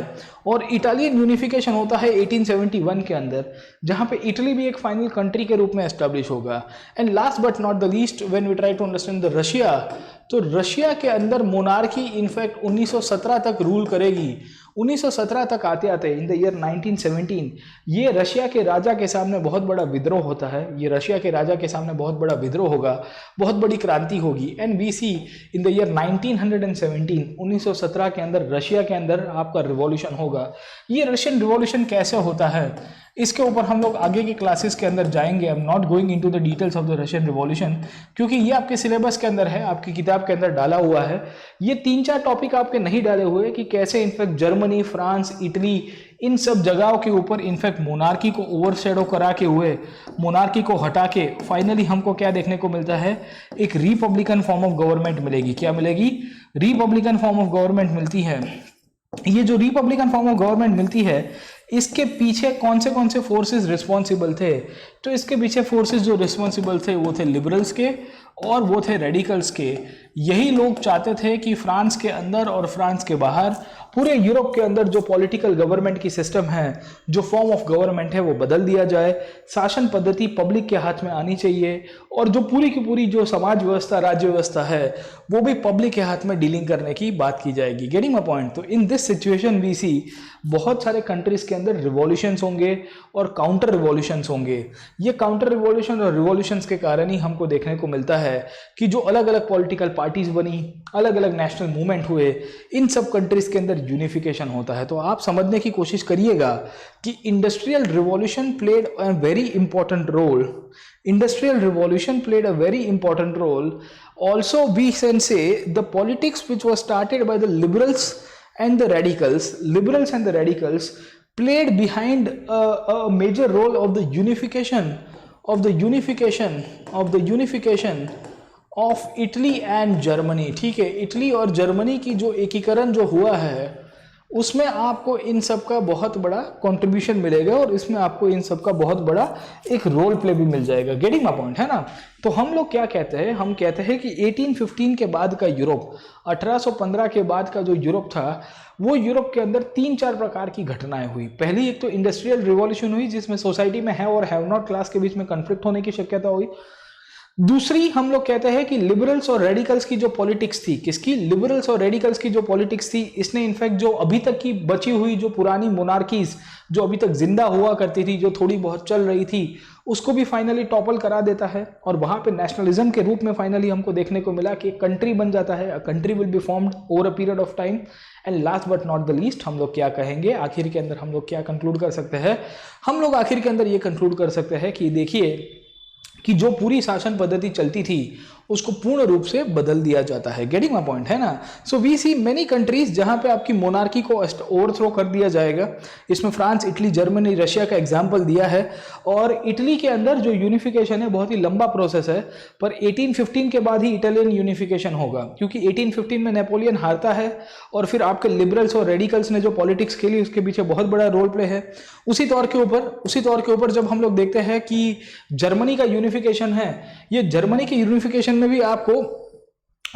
और इटालियन यूनिफिकेशन होता है 1871 के अंदर, जहां पे इटली भी एक फाइनल कंट्री के रूप में एस्टेब्लिश होगा। And last but not the least when we try to understand the Russia, तो रशिया के अंदर मोनार्की इनफैक्ट 1917 तक रूल करेगी। 1917 तक आते आते इन द ईयर 1917 ये रशिया के राजा के सामने बहुत बड़ा विद्रोह होता है, ये रशिया के राजा के सामने बहुत बड़ा विद्रोह होगा, बहुत बड़ी क्रांति होगी। And we see in the year 1917 1917 के अंदर रशिया के अंदर आपका रिवॉल्यूशन होगा। ये रशियन रिवॉल्यूशन कैसे होता है इसके ऊपर हम लोग आगे की क्लासेस के अंदर जाएंगे। I am not going into the details of the Russian revolution, क्योंकि ये आपके सिलेबस के अंदर है, आपकी किताब के अंदर डाला हुआ है। ये 3-4 टॉपिक आपके नहीं डाले हुए कि कैसे इनफैक्ट जर्मनी, फ्रांस, इटली, इन सब जगहों के ऊपर इनफैक्ट मोनार्की को ओवरशैडो करा के हुए, मोनार्की को हटा के फाइनली हमको क्या देखने को मिलता है, एक रिपब्लिकन फॉर्म ऑफ गवर्नमेंट मिलेगी। क्या मिलेगी? रिपब्लिकन फॉर्म ऑफ गवर्नमेंट मिलती है। ये जो रिपब्लिकन फॉर्म ऑफ गवर्नमेंट मिलती है, इसके पीछे कौन से फोर्सेस रिस्पॉन्सिबल थे? तो इसके पीछे फोर्सेस जो रिस्पॉन्सिबल थे वो थे लिबरल्स के और वो थे रेडिकल्स के। यही लोग चाहते थे कि फ्रांस के अंदर और फ्रांस के बाहर पूरे यूरोप के अंदर जो पॉलिटिकल गवर्नमेंट की सिस्टम है, जो फॉर्म ऑफ गवर्नमेंट है, वो बदल दिया जाए। शासन पद्धति पब्लिक के हाथ में आनी चाहिए और जो पूरी की पूरी जो समाज व्यवस्था, राज्य व्यवस्था है, वो भी पब्लिक के हाथ में डीलिंग करने की बात की जाएगी। Getting my point? तो इन दिस सिचुएशन वी सी बहुत सारे कंट्रीज के अंदर रिवॉल्यूशंस होंगे और काउंटर रिवॉल्यूशंस होंगे। ये काउंटर रिवॉल्यूशन और रिवॉल्यूशंस के कारण ही हमको देखने को मिलता है कि जो अलग अलग पॉलिटिकल पार्टीज बनी, अलग अलग नेशनल मूवमेंट हुए, इन सब कंट्रीज के अंदर यूनिफिकेशन होता है। तो आप समझने की कोशिश करिएगा कि industrial revolution played a very important role. Industrial revolution played a very important role. Also, we can say the politics which was started by the liberals and the radicals played behind a major role of the unification of Italy and Germany। ठीक है, Italy और Germany की जो एकीकरण जो हुआ है उसमें आपको इन सब का बहुत बड़ा कंट्रीब्यूशन मिलेगा और इसमें आपको इन सब का बहुत बड़ा एक रोल प्ले भी मिल जाएगा। गेटिंग माय पॉइंट, है ना? तो हम लोग क्या कहते हैं? हम कहते हैं कि 1815 के बाद का यूरोप, 1815 के बाद का जो यूरोप था, वो यूरोप के अंदर 3-4 प्रकार की घटनाएं हुई। पहली एक तो इंडस्ट्रियल रिवॉल्यूशन हुई, जिसमें सोसाइटी में है और हैव नॉट क्लास के बीच में कन्फ्लिक्ट होने की शक्यता हुई। दूसरी हम लोग कहते हैं कि लिबरल्स और रेडिकल्स की जो पॉलिटिक्स थी, किसकी? लिबरल्स और रेडिकल्स की जो पॉलिटिक्स थी, इसने इनफैक्ट जो अभी तक की बची हुई जो पुरानी मोनार्कीज जो अभी तक जिंदा हुआ करती थी, जो थोड़ी बहुत चल रही थी, उसको भी फाइनली टॉपल करा देता है और वहां पे नेशनलिज्म के रूप में फाइनली हमको देखने को मिला कि एक कंट्री बन जाता है। A country will be formed over a period of time. And last but not the least हम लोग क्या कहेंगे आखिर के अंदर? हम लोग क्या कंक्लूड कर सकते हैं? हम लोग आखिर के अंदर ये कंक्लूड कर सकते हैं कि देखिए कि जो पूरी शासन पद्धति चलती थी उसको पूर्ण रूप से बदल दिया जाता है। गेटिंग माय पॉइंट, है ना? So we see many countries जहां पे आपकी मोनार्की को ओवरथ्रो कर दिया जाएगा। इसमें फ्रांस, इटली, जर्मनी, रशिया का एग्जाम्पल दिया है। और इटली के अंदर जो यूनिफिकेशन है बहुत ही लंबा प्रोसेस है, पर 1815 के बाद ही इटालियन यूनिफिकेशन होगा, क्योंकि 1815 में नेपोलियन हारता है और फिर आपके लिबरल्स और रेडिकल्स ने जो पॉलिटिक्स खेली उसके पीछे बहुत बड़ा रोल प्ले है। उसी तौर के ऊपर जब हम लोग देखते हैं कि जर्मनी का यूनिफिकेशन है, ये जर्मनी की यूनिफिकेशन में भी आपको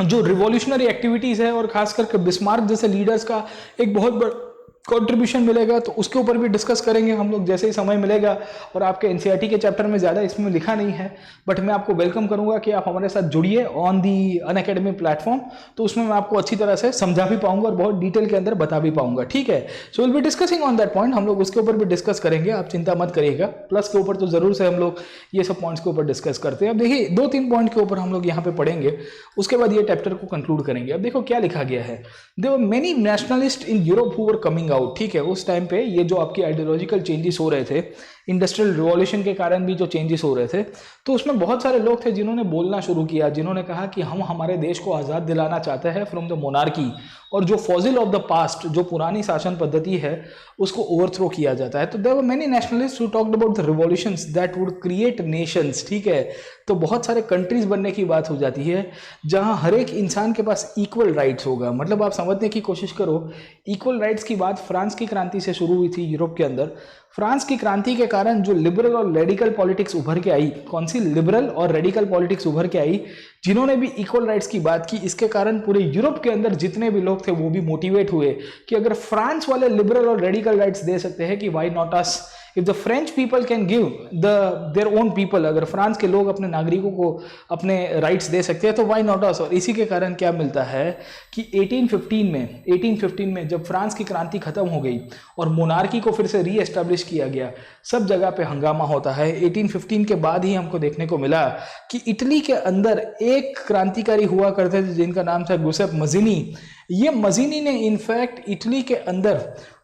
जो रिवॉल्यूशनरी एक्टिविटीज है और खास करके बिस्मार्क जैसे लीडर्स का एक बहुत बड़ा कंट्रीब्यूशन मिलेगा। तो उसके ऊपर भी डिस्कस करेंगे हम लोग जैसे ही समय मिलेगा। और आपके एनसीईआरटी के चैप्टर में ज़्यादा इसमें लिखा नहीं है, बट मैं आपको वेलकम करूंगा कि आप हमारे साथ जुड़िए ऑन दी अनअकैडमी प्लेटफॉर्म। तो उसमें मैं आपको अच्छी तरह से समझा भी पाऊंगा और बहुत डिटेल के अंदर बता भी पाऊंगा। ठीक है, so will be discussing on that point. हम लोग उसके ऊपर भी डिस्कस करेंगे, आप चिंता मत करिएगा। प्लस के ऊपर तो जरूर से हम लोग ये सब पॉइंट्स के ऊपर डिस्कस करते हैं। अब देखिए 2-3 पॉइंट के ऊपर हम लोग यहाँ पे पढ़ेंगे, उसके बाद ये चैप्टर को कंक्लूड करेंगे। अब देखो क्या लिखा गया है। There were many nationalist in Europe who were coming out. ठीक है, उस टाइम पे ये जो आपकी आइडियोलॉजिकल चेंजेस हो रहे थे, इंडस्ट्रियल रिवॉल्यूशन के कारण भी जो चेंजेस हो रहे थे, तो उसमें बहुत सारे लोग थे जिन्होंने बोलना शुरू किया, जिन्होंने कहा कि हम हमारे देश को आज़ाद दिलाना चाहते हैं फ्रॉम द मोनार्की, और जो फॉजिल ऑफ द पास्ट, जो पुरानी शासन पद्धति है, उसको ओवरथ्रो किया जाता है। तो there were many nationalist who talked about the revolutions that would create nations, ठीक है। तो बहुत सारे कंट्रीज बनने की बात हो जाती है जहां हर एक इंसान के पास इक्वल राइट्स होगा। मतलब आप समझने की कोशिश करो, इक्वल राइट्स की बात फ्रांस की क्रांति से शुरू हुई थी यूरोप के अंदर। फ्रांस की क्रांति के कारण जो लिबरल और रेडिकल पॉलिटिक्स उभर के आई, कौन सी लिबरल और रेडिकल पॉलिटिक्स उभर के आई, जिन्होंने भी इक्वल राइट्स की बात की, इसके कारण पूरे यूरोप के अंदर जितने भी लोग थे वो भी मोटिवेट हुए कि अगर फ्रांस वाले लिबरल और रेडिकल राइट्स दे सकते हैं कि why not us. If the French people can give their own people, अगर फ्रांस के लोग अपने नागरिकों को अपने राइट्स दे सकते हैं तो व्हाई नॉट अस। और इसी के कारण क्या मिलता है कि 1815 में जब फ्रांस की क्रांति खत्म हो गई और मोनार्की को फिर से री एस्टैब्लिश किया गया, सब जगह पे हंगामा होता है। 1815 के बाद ही हमको देखने को मिला कि इटली के अंदर एक क्रांतिकारी हुआ करते थे जिनका नाम था गुसेप मजीनी। ये मजीनी ने इनफैक्ट इटली के अंदर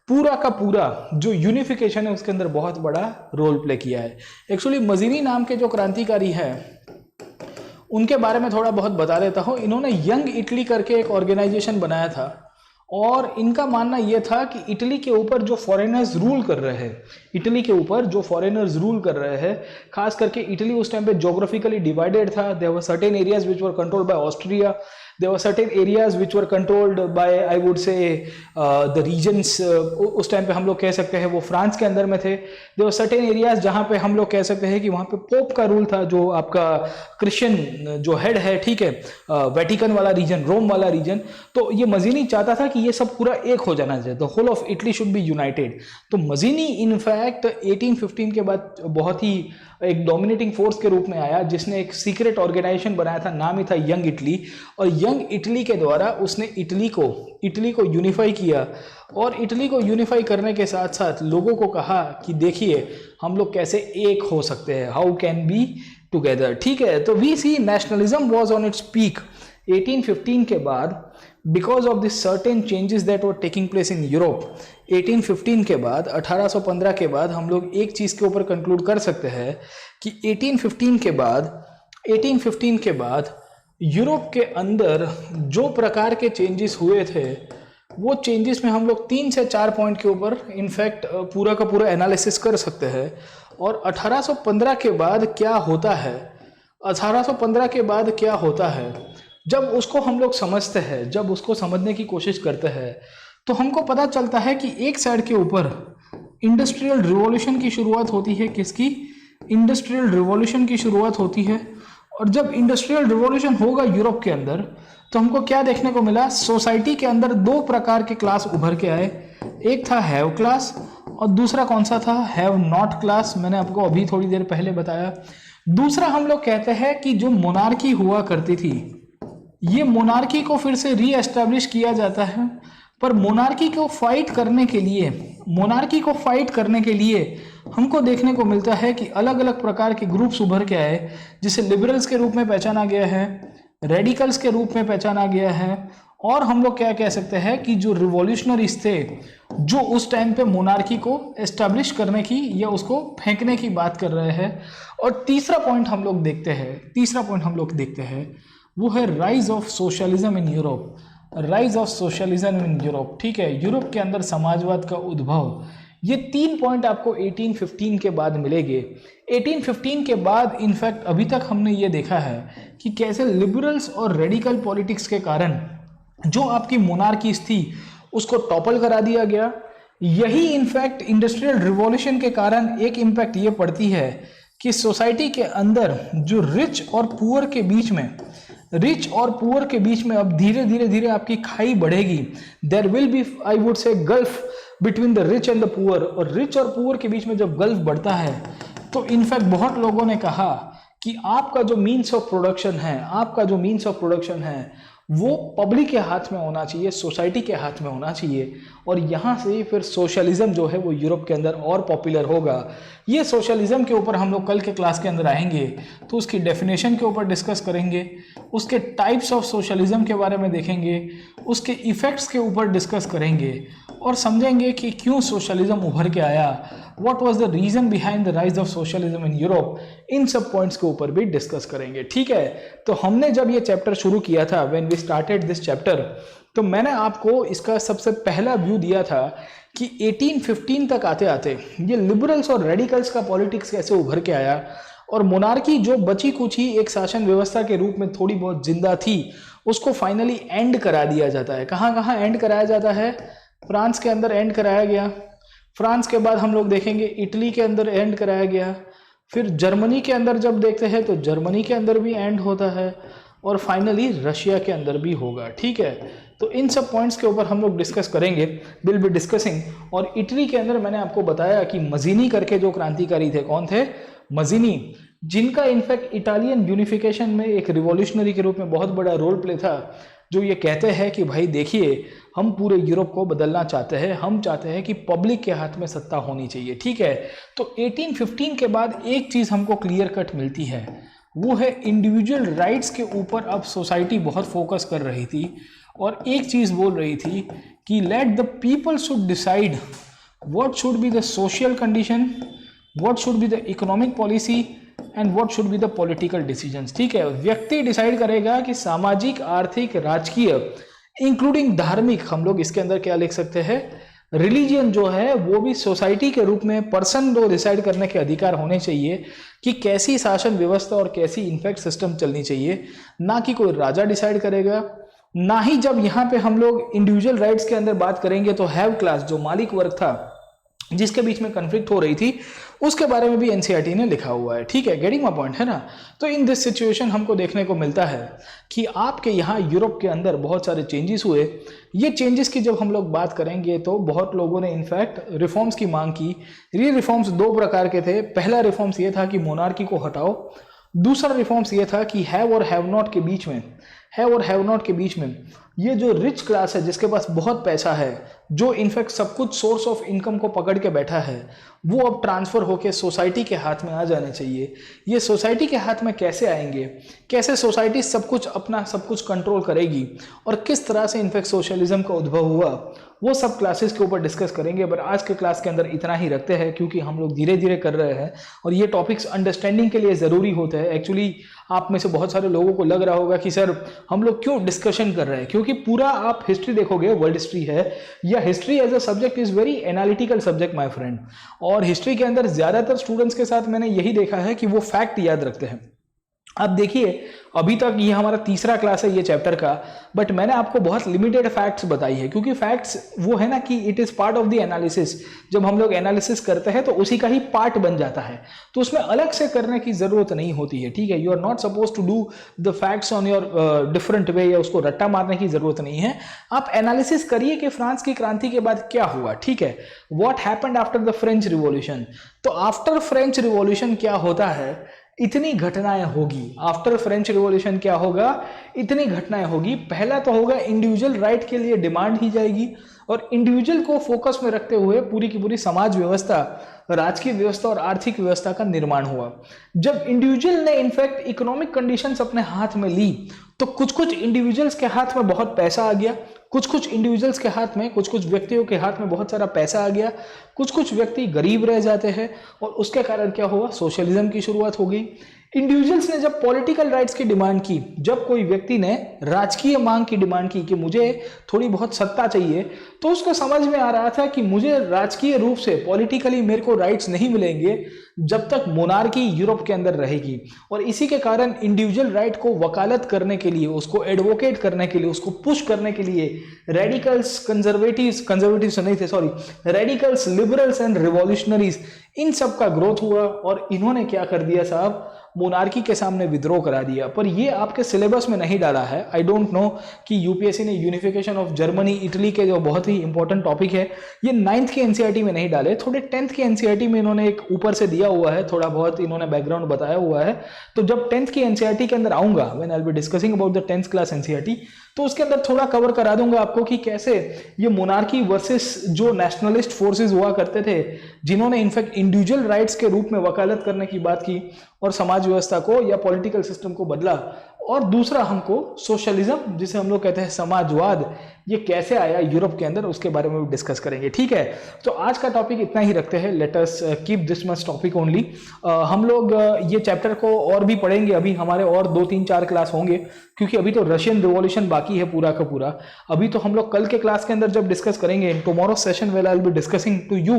पूरा का पूरा जो यूनिफिकेशन है उसके अंदर बहुत बड़ा रोल प्ले किया है। एक्चुअली मजीनी नाम के जो क्रांतिकारी हैं उनके बारे में थोड़ा बहुत बता देता हूँ। इन्होंने यंग इटली करके एक ऑर्गेनाइजेशन बनाया था और इनका मानना यह था कि इटली के ऊपर जो फॉरेनर्स रूल कर रहे हैं, खास करके इटली उस टाइम पे ज्योग्राफिकली डिवाइडेड था। There were certain areas which were controlled by Austria, there were certain areas which were controlled by, I would say, the regions, उस टाइम पे हम लोग कह सकते हैं वो फ्रांस के अंदर में थे। there were certain areas जहाँ पे हम लोग कह सकते हैं कि वहाँ पे पोप का रूल था, जो आपका क्रिश्चियन जो हेड है, ठीक है, वेटिकन वाला रीजन, रोम वाला रीजन। तो ये मजीनी चाहता था कि ये सब पूरा एक हो जाना चाहिए, the whole of Italy should be united. तो मजीनी इनफैक्ट 1815 के बाद बहुत ही एक डोमिनेटिंग फोर्स के रूप में आया, जिसने एक सीक्रेट ऑर्गेनाइजेशन बनाया था, नाम ही था यंग इटली। और यंग इटली के द्वारा उसने इटली को यूनिफाई किया, और इटली को यूनिफाई करने के साथ साथ लोगों को कहा कि देखिए हम लोग कैसे एक हो सकते हैं, हाउ कैन बी टुगेदर, ठीक है। तो we see nationalism was on its peak 1815 के बाद, because of this certain changes that were taking place in Europe. 1815 के बाद, 1815 के बाद हम लोग एक चीज़ के ऊपर कंक्लूड कर सकते हैं कि 1815 के बाद यूरोप के अंदर जो प्रकार के चेंजेस हुए थे, वो चेंजेस में हम लोग 3 से 4 पॉइंट के ऊपर इनफैक्ट पूरा का पूरा एनालिसिस कर सकते हैं। और 1815 के बाद क्या होता है, 1815 के बाद क्या होता है, जब उसको हम लोग समझते हैं, जब उसको समझने की कोशिश करते हैं, तो हमको पता चलता है कि एक साइड के ऊपर इंडस्ट्रियल रिवॉल्यूशन की शुरुआत होती है। किसकी? इंडस्ट्रियल रिवॉल्यूशन की शुरुआत होती है। और जब इंडस्ट्रियल रिवॉल्यूशन होगा यूरोप के अंदर, तो हमको क्या देखने को मिला, सोसाइटी के अंदर 2 प्रकार के क्लास उभर के आए। एक था हैव क्लास और दूसरा कौन सा था, हैव नॉट क्लास। मैंने आपको अभी थोड़ी देर पहले बताया। दूसरा हम लोग कहते हैं कि जो मोनार्की हुआ करती थी, ये मोनार्की को फिर से री एस्टैब्लिश किया जाता है। पर मोनार्की को फाइट करने के लिए हमको देखने को मिलता है कि अलग अलग प्रकार के ग्रुप्स उभर के आए, जिसे लिबरल्स के रूप में पहचाना गया है, रेडिकल्स के रूप में पहचाना गया है, और हम लोग क्या कह सकते हैं कि जो रिवॉल्यूशनरीज थे, जो उस टाइम पे मोनार्की को एस्टैब्लिश करने की या उसको फेंकने की बात कर रहे हैं। और तीसरा पॉइंट हम लोग देखते हैं वो है rise of socialism in Europe. ठीक है, यूरोप के अंदर समाजवाद का उद्भव। ये 3 पॉइंट आपको 1815 के बाद मिलेंगे। 1815 के बाद इनफैक्ट अभी तक हमने ये देखा है कि कैसे लिबरल्स और रेडिकल पॉलिटिक्स के कारण जो आपकी मोनार्कीज थी उसको टॉपल करा दिया गया। यही इनफैक्ट इंडस्ट्रियल रिवॉल्यूशन के कारण एक इम्पैक्ट ये पड़ती है कि सोसाइटी के अंदर जो रिच और पुअर के बीच में अब धीरे आपकी खाई बढ़ेगी। There will be, I would say, gulf between the rich and the poor. और रिच और पुअर के बीच में जब गल्फ बढ़ता है, तो इनफैक्ट बहुत लोगों ने कहा कि आपका जो मीन्स ऑफ प्रोडक्शन है वो पब्लिक के हाथ में होना चाहिए, सोसाइटी के हाथ में होना चाहिए। और यहाँ से फिर सोशलिज्म जो है वो यूरोप के अंदर और पॉपुलर होगा। ये सोशलिज्म के ऊपर हम लोग कल के क्लास के अंदर आएंगे, तो उसकी डेफिनेशन के ऊपर डिस्कस करेंगे, उसके टाइप्स ऑफ सोशलिज्म के बारे में देखेंगे, उसके इफ़ेक्ट्स के ऊपर डिस्कस करेंगे, और समझेंगे कि क्यों सोशलिज्म उभर के आया, what was the reason behind the rise of socialism in Europe. इन सब पॉइंट्स के ऊपर भी डिस्कस करेंगे, ठीक है। तो हमने जब ये चैप्टर शुरू किया था, when we started this chapter, तो मैंने आपको इसका सबसे पहला व्यू दिया था कि 1815 तक आते आते ये लिबरल्स और रेडिकल्स का पॉलिटिक्स कैसे उभर के आया, और मोनार्की जो बची कुछ ही एक शासन व्यवस्था के रूप में थोड़ी बहुत जिंदा थी, उसको फाइनली एंड करा दिया जाता है। कहाँ कहाँ एंड कराया जाता है? फ्रांस के अंदर एंड कराया गया, फ्रांस के बाद हम लोग देखेंगे इटली के अंदर एंड कराया गया, फिर जर्मनी के अंदर जब देखते हैं तो जर्मनी के अंदर भी एंड होता है, और फाइनली रशिया के अंदर भी होगा, ठीक है। तो इन सब पॉइंट्स के ऊपर हम लोग डिस्कस करेंगे, विल बी डिस्कसिंग। और इटली के अंदर मैंने आपको बताया कि मजीनी करके जो क्रांतिकारी थे, कौन थे? मजीनी, जिनका इनफैक्ट इटालियन यूनिफिकेशन में एक रिवॉल्यूशनरी के रूप में बहुत बड़ा रोल प्ले था, जो ये कहते हैं कि भाई देखिए, हम पूरे यूरोप को बदलना चाहते हैं, हम चाहते हैं कि पब्लिक के हाथ में सत्ता होनी चाहिए, ठीक है। तो 1815 के बाद एक चीज़ हमको क्लियर कट मिलती है, वो है इंडिविजुअल राइट्स के ऊपर अब सोसाइटी बहुत फोकस कर रही थी, और एक चीज़ बोल रही थी कि let the people should decide what should be the social condition, what should be the economic policy and what should be the political decisions, ठीक है। व्यक्ति डिसाइड करेगा कि सामाजिक, आर्थिक, राजकीय, इंक्लूडिंग धार्मिक, हम लोग इसके अंदर क्या लिख सकते हैं, रिलीजियन जो है वो भी सोसाइटी के रूप में पर्सन को डिसाइड करने के अधिकार होने चाहिए कि कैसी शासन व्यवस्था और कैसी इनफैक्ट सिस्टम चलनी चाहिए। ना कि कोई राजा डिसाइड करेगा, ना ही जब यहाँ पे हम लोग इंडिविजुअल राइट्स के अंदर बात करेंगे तो हैव क्लास, जो मालिक वर्ग था जिसके बीच में कन्फ्लिक्ट हो रही थी, उसके बारे में भी एनसीईआरटी ने लिखा हुआ है, ठीक है। गेटिंग माय पॉइंट, है ना। तो इन दिस सिचुएशन हमको देखने को मिलता है कि आपके यहाँ यूरोप के अंदर बहुत सारे चेंजेस हुए। ये चेंजेस की जब हम लोग बात करेंगे तो बहुत लोगों ने इनफैक्ट रिफॉर्म्स की मांग की। ये रिफॉर्म्स दो प्रकार के थे। पहला रिफॉर्म्स ये था कि मोनार्की को हटाओ, दूसरा रिफॉर्म्स ये था कि हैव और हैव नॉट के बीच में, हैव और हैव नॉट के बीच में ये जो रिच क्लास है, जिसके पास बहुत पैसा है, जो इनफैक्ट सब कुछ सोर्स ऑफ इनकम को पकड़ के बैठा है, वो अब ट्रांसफर होके सोसाइटी के हाथ में आ जाने चाहिए। ये सोसाइटी के हाथ में कैसे आएंगे, कैसे सोसाइटी सब कुछ अपना सब कुछ कंट्रोल करेगी, और किस तरह से इनफैक्ट सोशलिज्म का उद्भव हुआ, वो सब क्लासेस के ऊपर डिस्कस करेंगे। पर आज के क्लास के अंदर इतना ही रखते हैं, क्योंकि हम लोग धीरे धीरे कर रहे हैं और ये टॉपिक्स अंडरस्टैंडिंग के लिए ज़रूरी होते हैं। एक्चुअली आप में से बहुत सारे लोगों को लग रहा होगा कि सर हम लोग क्यों डिस्कशन कर रहे हैं, क्योंकि पूरा आप हिस्ट्री देखोगे, वर्ल्ड हिस्ट्री है या history as a subject is very analytical subject my friend. और हिस्ट्री के अंदर ज़्यादातर स्टूडेंट्स के साथ मैंने यही देखा है कि वो फैक्ट याद रखते हैं। अब देखिए, अभी तक ये हमारा तीसरा क्लास है ये चैप्टर का, बट मैंने आपको बहुत लिमिटेड फैक्ट्स बताई है, क्योंकि फैक्ट्स वो है ना कि it is part of the analysis. जब हम लोग एनालिसिस करते हैं तो उसी का ही पार्ट बन जाता है, तो उसमें अलग से करने की ज़रूरत नहीं होती है, ठीक है। You are not suppose to do the facts on your different way, या उसको रट्टा मारने की ज़रूरत नहीं है। आप एनालिसिस करिए कि फ्रांस की क्रांति के बाद क्या हुआ, ठीक है। What happened after the French revolution. तो आफ्टर फ्रेंच रिवॉल्यूशन क्या होता है, इतनी घटनाएं होगी। आफ्टर फ्रेंच रिवॉल्यूशन क्या होगा, इतनी घटनाएं होगी। पहला तो होगा इंडिविजुअल राइट के लिए डिमांड की जाएगी, और इंडिविजुअल को फोकस में रखते हुए पूरी की पूरी समाज व्यवस्था, राजकीय व्यवस्था और आर्थिक व्यवस्था का निर्माण हुआ। जब इंडिविजुअल ने इनफैक्ट इकोनॉमिक कंडीशंस अपने हाथ में ली, तो कुछ कुछ इंडिविजुअल्स के हाथ में बहुत पैसा आ गया, कुछ कुछ इंडिविजुअल्स के हाथ में, कुछ कुछ व्यक्तियों के हाथ में बहुत सारा पैसा आ गया, कुछ कुछ व्यक्ति गरीब रह जाते हैं, और उसके कारण क्या हुआ, सोशलिज्म की शुरुआत हो गई। इंडिविजुअल्स ने जब पॉलिटिकल राइट्स की डिमांड की, जब कोई व्यक्ति ने राजकीय मांग की डिमांड की कि मुझे थोड़ी बहुत सत्ता चाहिए, तो उसको समझ में आ रहा था कि मुझे राजकीय रूप से पॉलिटिकली मेरे को राइट्स नहीं मिलेंगे जब तक मोनार्की यूरोप के अंदर रहेगी। और इसी के कारण इंडिविजुअल राइट को वकालत करने के लिए, उसको एडवोकेट करने के लिए, उसको पुश करने के लिए रेडिकल्स, कंजर्वेटिव्स नहीं थे, sorry, radicals, liberals and revolutionaries, इन सब का ग्रोथ हुआ। और इन्होंने क्या कर दिया साहब, मोनार्की के सामने विद्रोह करा दिया। पर ये आपके सिलेबस में नहीं डाला है। आई डोंट नो कि यूपीएससी ने यूनिफिकेशन ऑफ जर्मनी, इटली के जो बहुत ही इंपॉर्टेंट टॉपिक है, ये 9th के एनसीईआरटी में नहीं डाले, थोड़े 10th के एनसीईआरटी में इन्होंने एक ऊपर से दिया हुआ है, थोड़ा बहुत इन्होंने बैकग्राउंड बताया हुआ है। तो जब 10th की एनसीईआरटी के अंदर आऊंगा, when I will be discussing about the 10th class NCERT, तो उसके अंदर थोड़ा कवर करा दूंगा आपको कि कैसे ये मोनार्की वर्सेस जो नेशनलिस्ट फोर्सेस हुआ करते थे, जिन्होंने इनफैक्ट इंडिविजुअल राइट्स के रूप में वकालत करने की बात की और समाज व्यवस्था को या पॉलिटिकल सिस्टम को बदला। और दूसरा हमको सोशलिज्म, जिसे हम लोग कहते हैं समाजवाद, ये कैसे आया यूरोप के अंदर, उसके बारे में भी डिस्कस करेंगे। ठीक है, तो आज का टॉपिक इतना ही रखते हैं, let us keep this much topic only. हम लोग ये चैप्टर को और भी पढ़ेंगे, अभी हमारे और 2-3-4 क्लास होंगे, क्योंकि अभी तो रशियन रिवॉल्यूशन बाकी है पूरा का पूरा। अभी तो हम लोग कल के क्लास के अंदर जब डिस्कस करेंगे, in tomorrow session well I will be discussing to you,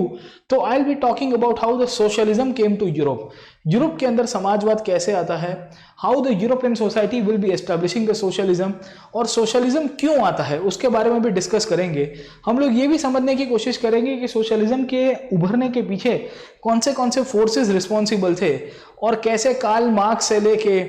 तो I will be talking about how the socialism came to Europe. Europe के अंदर समाजवाद कैसे आता है, how the European society will be establishing the socialism, और socialism क्यों आता है उसके बारे में भी डिस्कस करेंगे। हम लोग ये भी समझने की कोशिश करेंगे कि सोशलिज्म के उभरने के पीछे कौन से फोर्सेस रिस्पॉन्सिबल थे, और कैसे कार्ल मार्क्स से लेके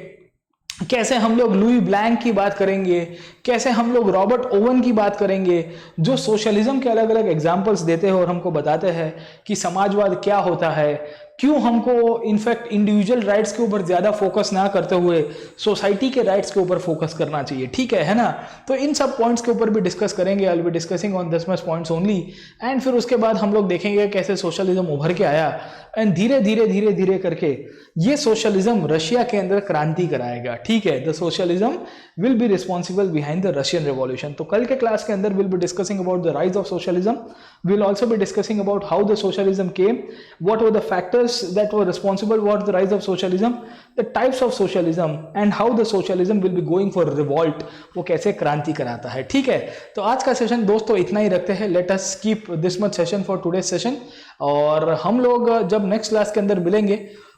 कैसे हम लोग लुई ब्लैंक की बात करेंगे, कैसे हम लोग रॉबर्ट ओवन की बात करेंगे, जो सोशलिज्म के अलग अलग एग्जाम्पल्स देते हैं और हमको बताते हैं कि समाजवाद क्या होता है, क्यों हमको इनफैक्ट इंडिविजुअल राइट्स के ऊपर ज्यादा फोकस ना करते हुए सोसाइटी के राइट्स के ऊपर फोकस करना चाहिए। ठीक है ना, तो इन सब पॉइंट्स के ऊपर भी डिस्कस करेंगे। आई will be discussing on this much points only, and फिर उसके बाद हम लोग देखेंगे कैसे सोशलिज्म उभर के आया, एंड धीरे धीरे करके ये सोशलिज्म रशिया के अंदर क्रांति कराएगा। ठीक है, the socialism will be responsible behind the Russian revolution. तो कल के क्लास के अंदर will be discussing about the rise of socialism, will also be discussing about how the socialism came, what were the factors that were responsible for the rise of socialism, the types of socialism, and how the socialism will be going for revolt, वो कैसे क्रांति कराता है। ठीक है, तो आज का सेशन दोस्तों इतना ही रखते हैं, let us keep this much session for today session. और हम लोग जब नेक्स्ट क्लास के अंदर मिलेंगे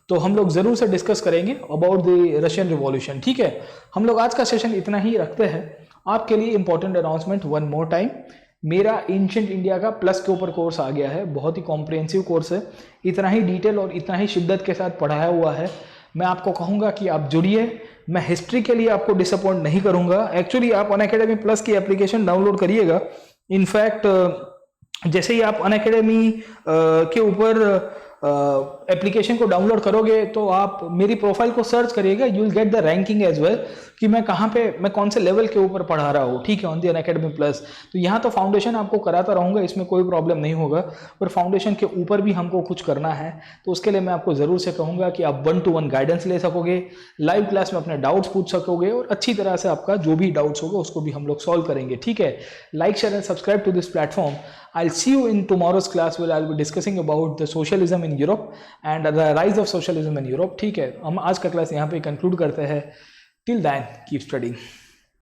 तो हम लोग जरूर से डिस्कस करेंगे अबाउट द रशियन रिवॉल्यूशन। ठीक है, हम लोग आज का सेशन इतना ही रखते हैं। आपके लिए important announcement one more time, मेरा एंशिएंट इंडिया का प्लस के ऊपर कोर्स आ गया है, बहुत ही कॉम्प्रिहेंसिव कोर्स है, इतना ही डिटेल और इतना ही शिद्दत के साथ पढ़ाया हुआ है। मैं आपको कहूँगा कि आप जुड़िए, मैं हिस्ट्री के लिए आपको डिसअपॉइंट नहीं करूँगा। एक्चुअली आप अनअकैडमी प्लस की एप्लीकेशन डाउनलोड करिएगा। इनफैक्ट जैसे ही आप अनअकैडमी के ऊपर एप्लीकेशन को डाउनलोड करोगे तो आप मेरी प्रोफाइल को सर्च करिएगा, you will get the ranking as well कि मैं कहाँ पे, मैं कौन से लेवल के ऊपर पढ़ा रहा हूँ। ठीक है, ऑन दी अनअकैडमी प्लस। तो यहाँ तो फाउंडेशन आपको कराता रहूँगा, इसमें कोई प्रॉब्लम नहीं होगा, पर फाउंडेशन के ऊपर भी हमको कुछ करना है, तो उसके लिए मैं आपको ज़रूर से कहूँगा कि आप 1-to-1 गाइडेंस ले सकोगे, लाइव क्लास में अपने डाउट्स पूछ सकोगे, और अच्छी तरह से आपका जो भी डाउट्स होगा उसको भी हम लोग सॉल्व करेंगे। ठीक है, like, share and subscribe to this platform. I'll see you in tomorrow's class where I'll be discussing about the socialism in Europe and the rise of socialism in Europe. ठीक है, हम आज का क्लास यहाँ पे कंक्लूड करते हैं। Till then, keep studying.